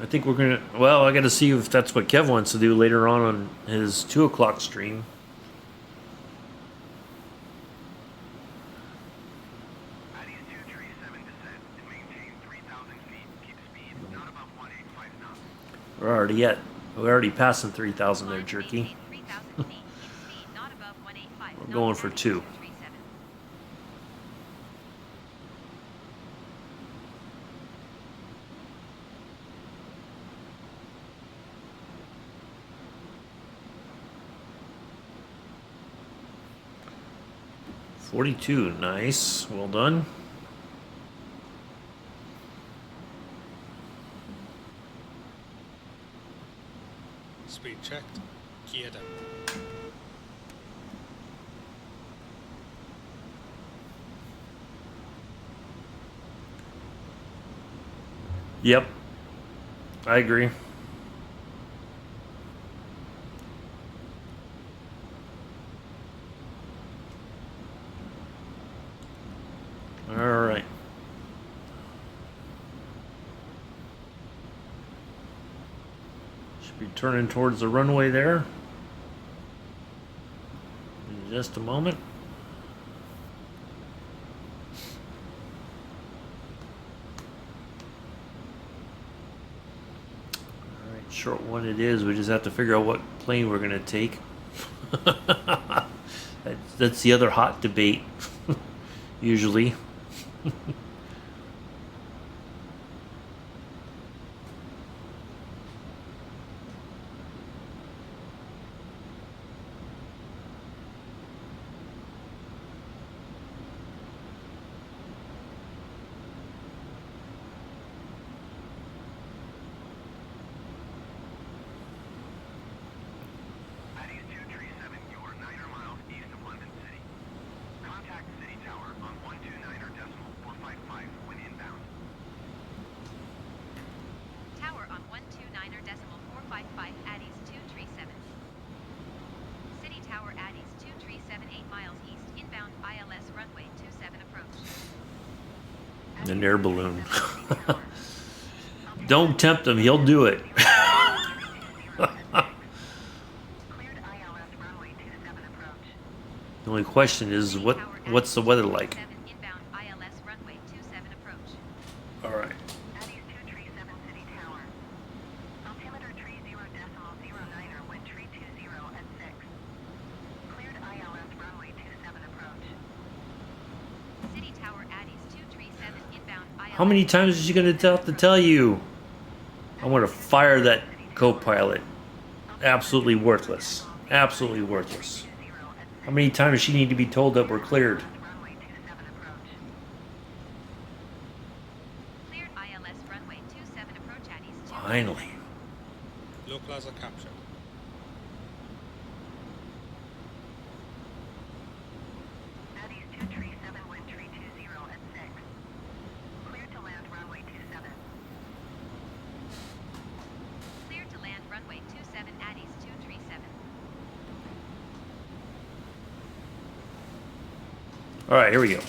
Speaker 1: I think we're gonna. Well, I got to see if that's what Kev wants to do later on his 2 o'clock stream.
Speaker 3: Addis 237 descent and maintain 3,000 feet. Keep speed not above 185 knots.
Speaker 1: We're already passing 3,000 there, Jerky.
Speaker 4: 3,000 feet. Keep speed not above 185
Speaker 1: We're going for
Speaker 4: Addis
Speaker 1: 2.
Speaker 4: 237.
Speaker 1: $42, nice. Well done.
Speaker 5: Speed checked. Gear down.
Speaker 1: Yep, I agree. All right. Should be turning towards the runway there in just a moment. All right, short one it is. We just have to figure out what plane we're gonna take. That's the other hot debate, usually.
Speaker 3: Addis 237, you are 9 miles east of London City. Contact City Tower on 129.455 when inbound.
Speaker 4: Tower on 129.455 Addis 237. City Tower Addis 237 8 miles east inbound ILS runway 27 approach.
Speaker 1: An air balloon. Don't tempt him, he'll do it.
Speaker 3: Cleared ILS runway 27 approach.
Speaker 1: The only question is, what's the weather like?
Speaker 4: Inbound ILS runway 27 approach.
Speaker 1: All right.
Speaker 3: Addis 237 City Tower. Altimeter 30.09er, wind tree 20 at 6. Cleared ILS runway 27 approach.
Speaker 4: City Tower Addis 237 inbound ILS.
Speaker 1: How many times is she gonna have to tell you? I'm going to fire that co-pilot. Absolutely worthless. Absolutely worthless. How many times does she need to be told that we're cleared?
Speaker 3: Runway 27 approach.
Speaker 4: Cleared ILS runway 27 approach Addies 2.
Speaker 1: Finally.
Speaker 5: Localizer captured.
Speaker 3: Addies 237, wind tree 20 at 6. Cleared to land runway 27.
Speaker 4: Cleared to land runway 27 Addies 237.
Speaker 1: All right, here we go.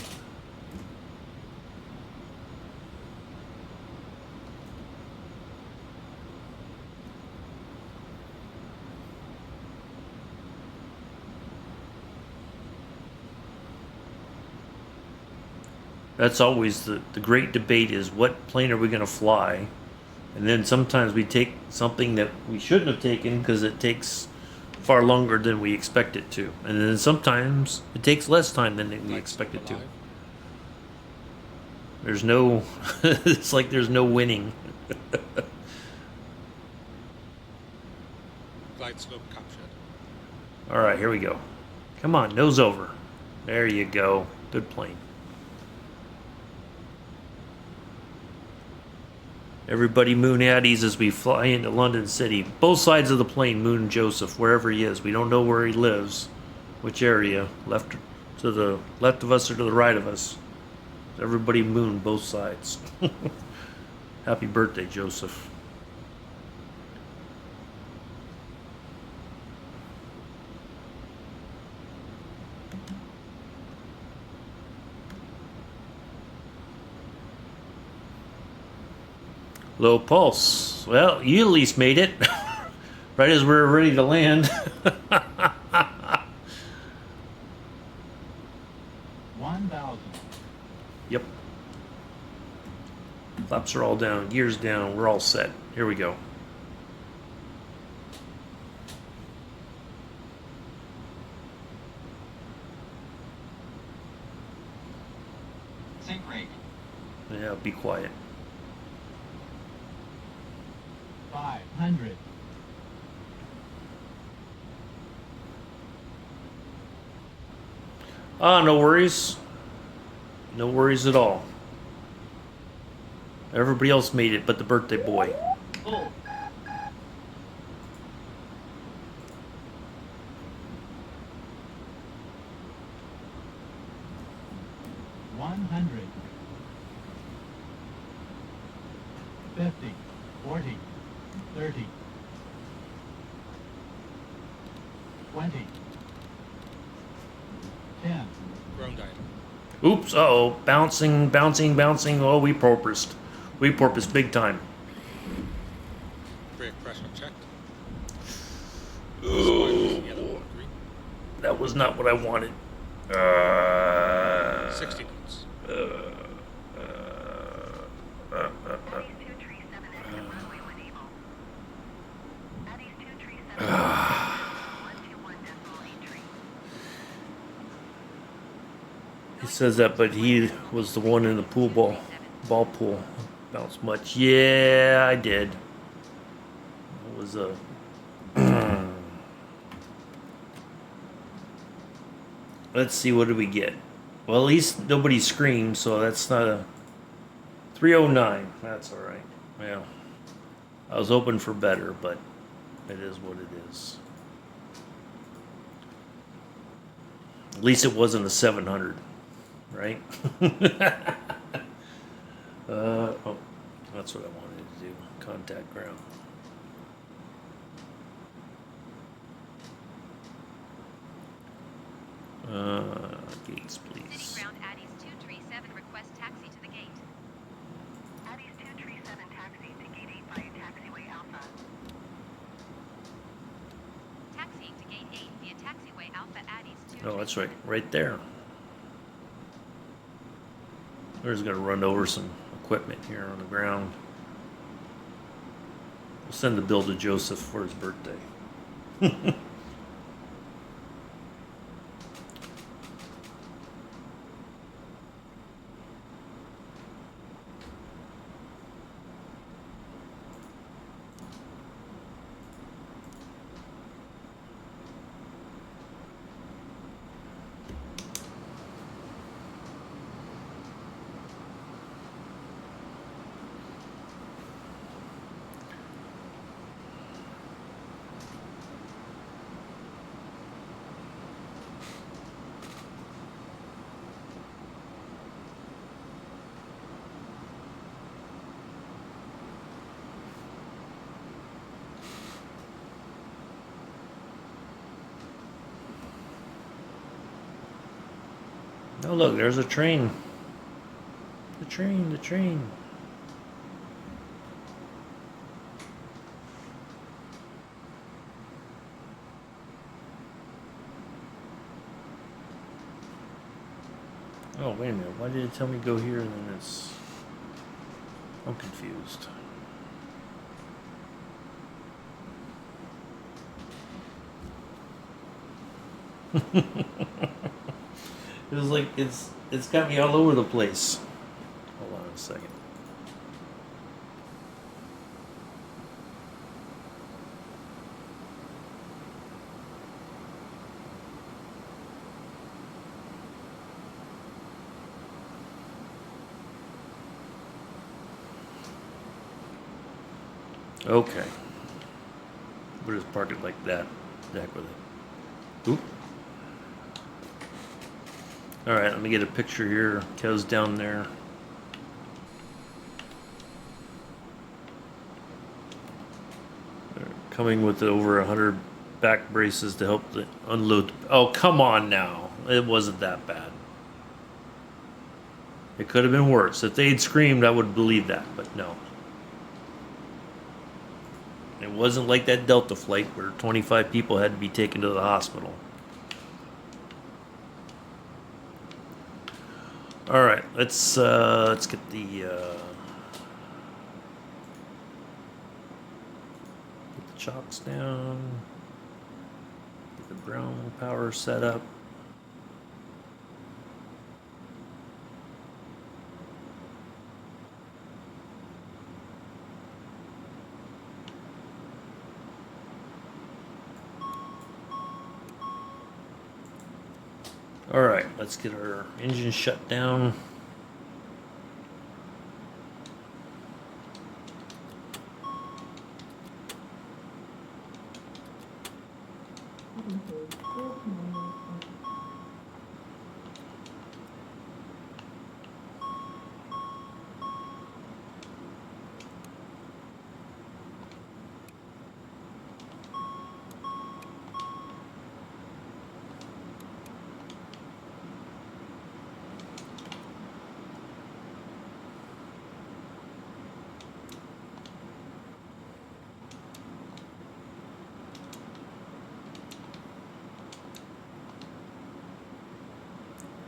Speaker 1: That's always the great debate is what plane are we going to fly? And then sometimes we take something that we shouldn't have taken because it takes far longer than we expect it to. And then sometimes it takes less time than we expect it to.
Speaker 5: Alive.
Speaker 1: There's no, it's like there's no winning.
Speaker 5: Glide slope captured.
Speaker 1: All right, here we go. Come on, nose over. There you go. Good plane. Everybody moon Addies as we fly into London City. Both sides of the plane moon Joseph, wherever he is. We don't know where he lives, which area, left to the left of us or to the right of us. Everybody moon both sides. Happy birthday, Joseph. Low pulse. Well, you at least made it. Right as we were ready to land.
Speaker 6: 1,000.
Speaker 1: Yep. Flaps are all down, gears down, we're all set. Here we go.
Speaker 6: Sync rate.
Speaker 1: Yeah, be quiet.
Speaker 6: 500.
Speaker 1: Ah, no worries. No worries at all. Everybody else made it but the birthday boy.
Speaker 6: Full. 100. 50. 40. 30. 20. 10.
Speaker 5: Ground item.
Speaker 1: Oops, uh-oh. Bouncing, bouncing, bouncing. Oh, we porpoised. We porpoised big time.
Speaker 5: Brake pressure checked. Spoilers, yellow or green.
Speaker 1: That was not what I wanted.
Speaker 5: 60 knots.
Speaker 3: Addies 237 exit runway when able. Addies 237 121.83.
Speaker 1: He says that, but he was the one in the ball pool. Bounced much. Yeah, I did. It was a. Let's see, what did we get? Well, at least nobody screamed, so that's not a 309. That's all right. Well, I was hoping for better, but it is what it is. At least it wasn't a 700, right? Oh, that's what I wanted to do. Contact ground. Gates,
Speaker 4: City
Speaker 1: please.
Speaker 4: ground Addies 237 request taxi to the gate.
Speaker 3: Addies 237 taxi to gate 8 via taxiway Alpha.
Speaker 4: Taxiing to gate 8 via taxiway Alpha Addies 237.
Speaker 1: Oh, that's right. Right there. We're just going to run over some equipment here on the ground. We'll send the bill to Joseph for his birthday. Oh, look, there's a train. The train, the train. Oh, wait a minute. Why did it tell me go here and then it's... I'm confused. It was like it's got me all over the place. Hold on a second. Okay. We'll just park it like that. The heck with it. Oop. Alright, let me get a picture here. Kev's down there. They're coming with over 100 back braces to help the unload. Oh, come on now. It wasn't that bad. It could have been worse. If they'd screamed, I would believe that, but no. It wasn't like that Delta flight where 25 people had to be taken to the hospital. All right, let's get the chocks down. Get the ground power set up. All right, let's get our engine shut down.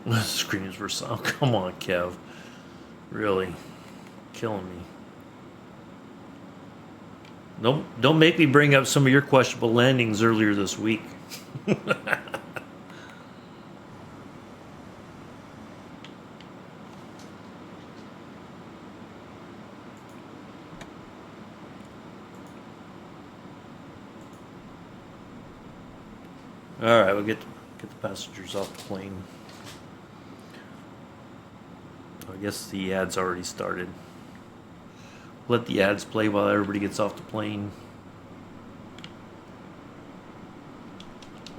Speaker 1: The screams were so. Oh, come on, Kev. Really, killing me. Don't make me bring up some of your questionable landings earlier this week. All right, we'll get the passengers off the plane. I guess the ad's already started. Let the ads play while everybody gets off the plane.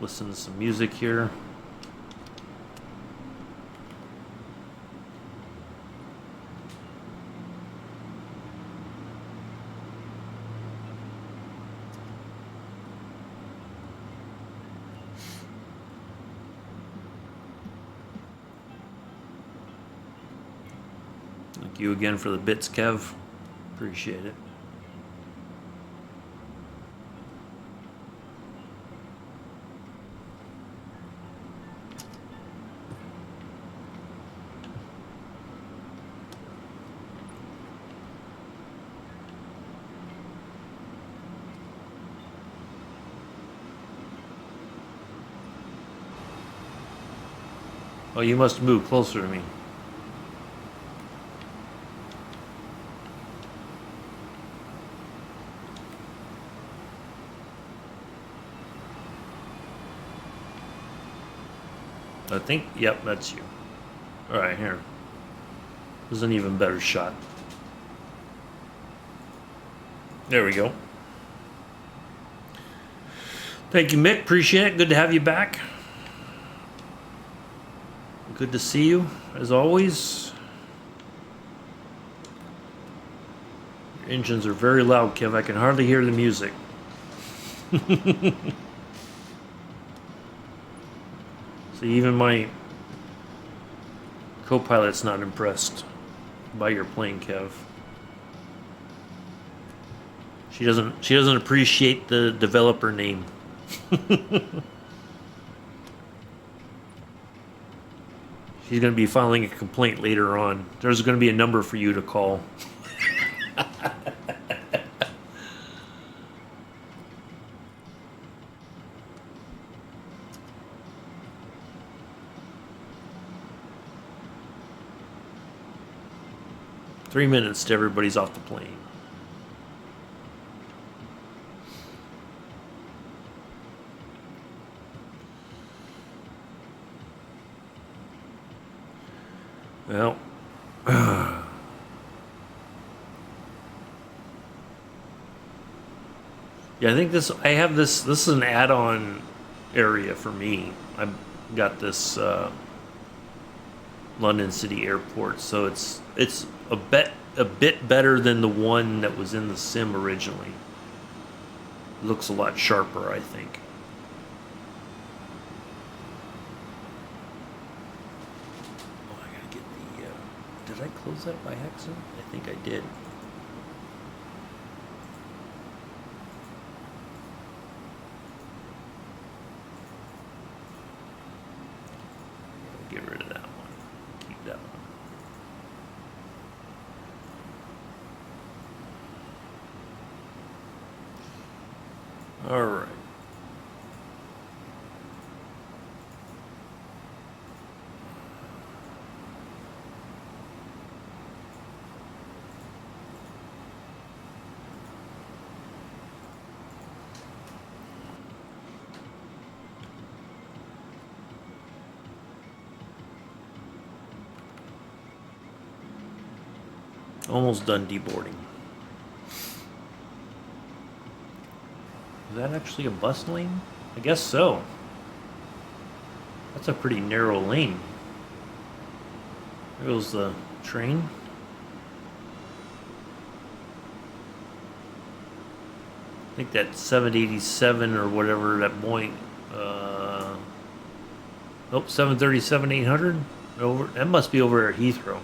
Speaker 1: Listen to some music here. Thank you again for the bits, Kev. Appreciate it. Oh, you must move closer to me. I think, yep, that's you. All right, here. This is an even better shot. There we go. Thank you, Mick. Appreciate it. Good to have you back. Good to see you, as always. Your engines are very loud, Kev. I can hardly hear the music. See, even my Co-pilot's not impressed by your plane, Kev. She doesn't appreciate the developer name. She's going to be filing a complaint later on. There's going to be a number for you to call. Three minutes to everybody's off the plane. Well, yeah, I think I have this is an add-on area for me. I've got this London City Airport, so it's a bit better than the one that was in the sim originally. It looks a lot sharper, I think. Oh, I gotta get the. Did I close that by accident? I think I did. Get rid of that one. Keep that one. All right. Almost done deboarding. Is that actually a bus lane? I guess so. That's a pretty narrow lane. There goes the train. I think that 787 or whatever that Boeing. Nope, 737-800. Over. That must be over at Heathrow.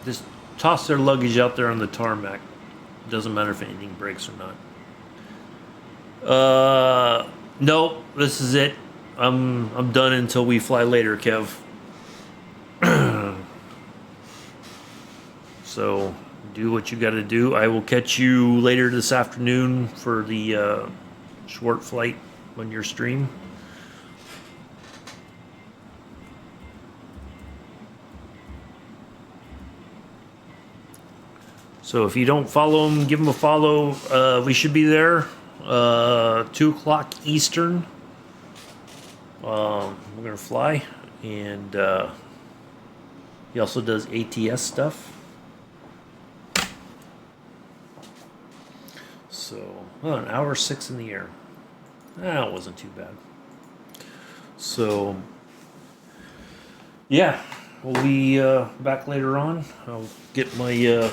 Speaker 1: Just toss their luggage out there on the tarmac. It doesn't matter if anything breaks or not. Nope, this is it. I'm done until we fly later, Kev. So do what you got to do. I will catch you later this afternoon for the short flight on your stream. So if you don't follow him, give him a follow. We should be there 2 o'clock Eastern. We're gonna fly, and he also does ATS stuff. So an hour 6 in the air. It wasn't too bad. So yeah, we'll be back later on. I'll get my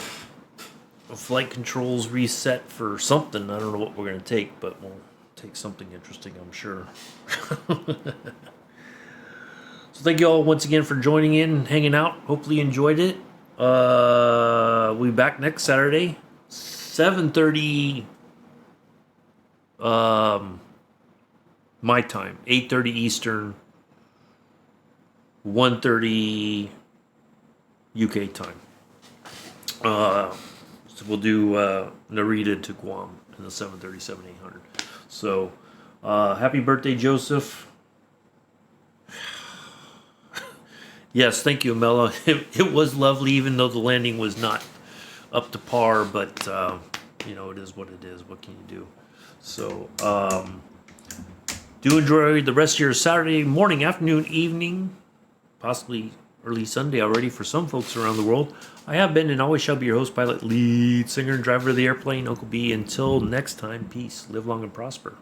Speaker 1: flight controls reset for something. I don't know what we're going to take, but we'll take something interesting, I'm sure. So thank you all once again for joining in, hanging out. Hopefully you enjoyed it. We'll be back next Saturday, 7:30 my time, 8:30 Eastern, 1:30 UK time. So we'll do Narita to Guam in the 737-800. So, happy birthday, Joseph. Yes, thank you, Amela. It was lovely, even though the landing was not up to par, but, it is what it is. What can you do? So, do enjoy the rest of your Saturday morning, afternoon, evening, possibly early Sunday already for some folks around the world. I have been and always shall be your host, pilot, lead singer, and driver of the airplane, Uncle B. Until next time, peace, live long and prosper.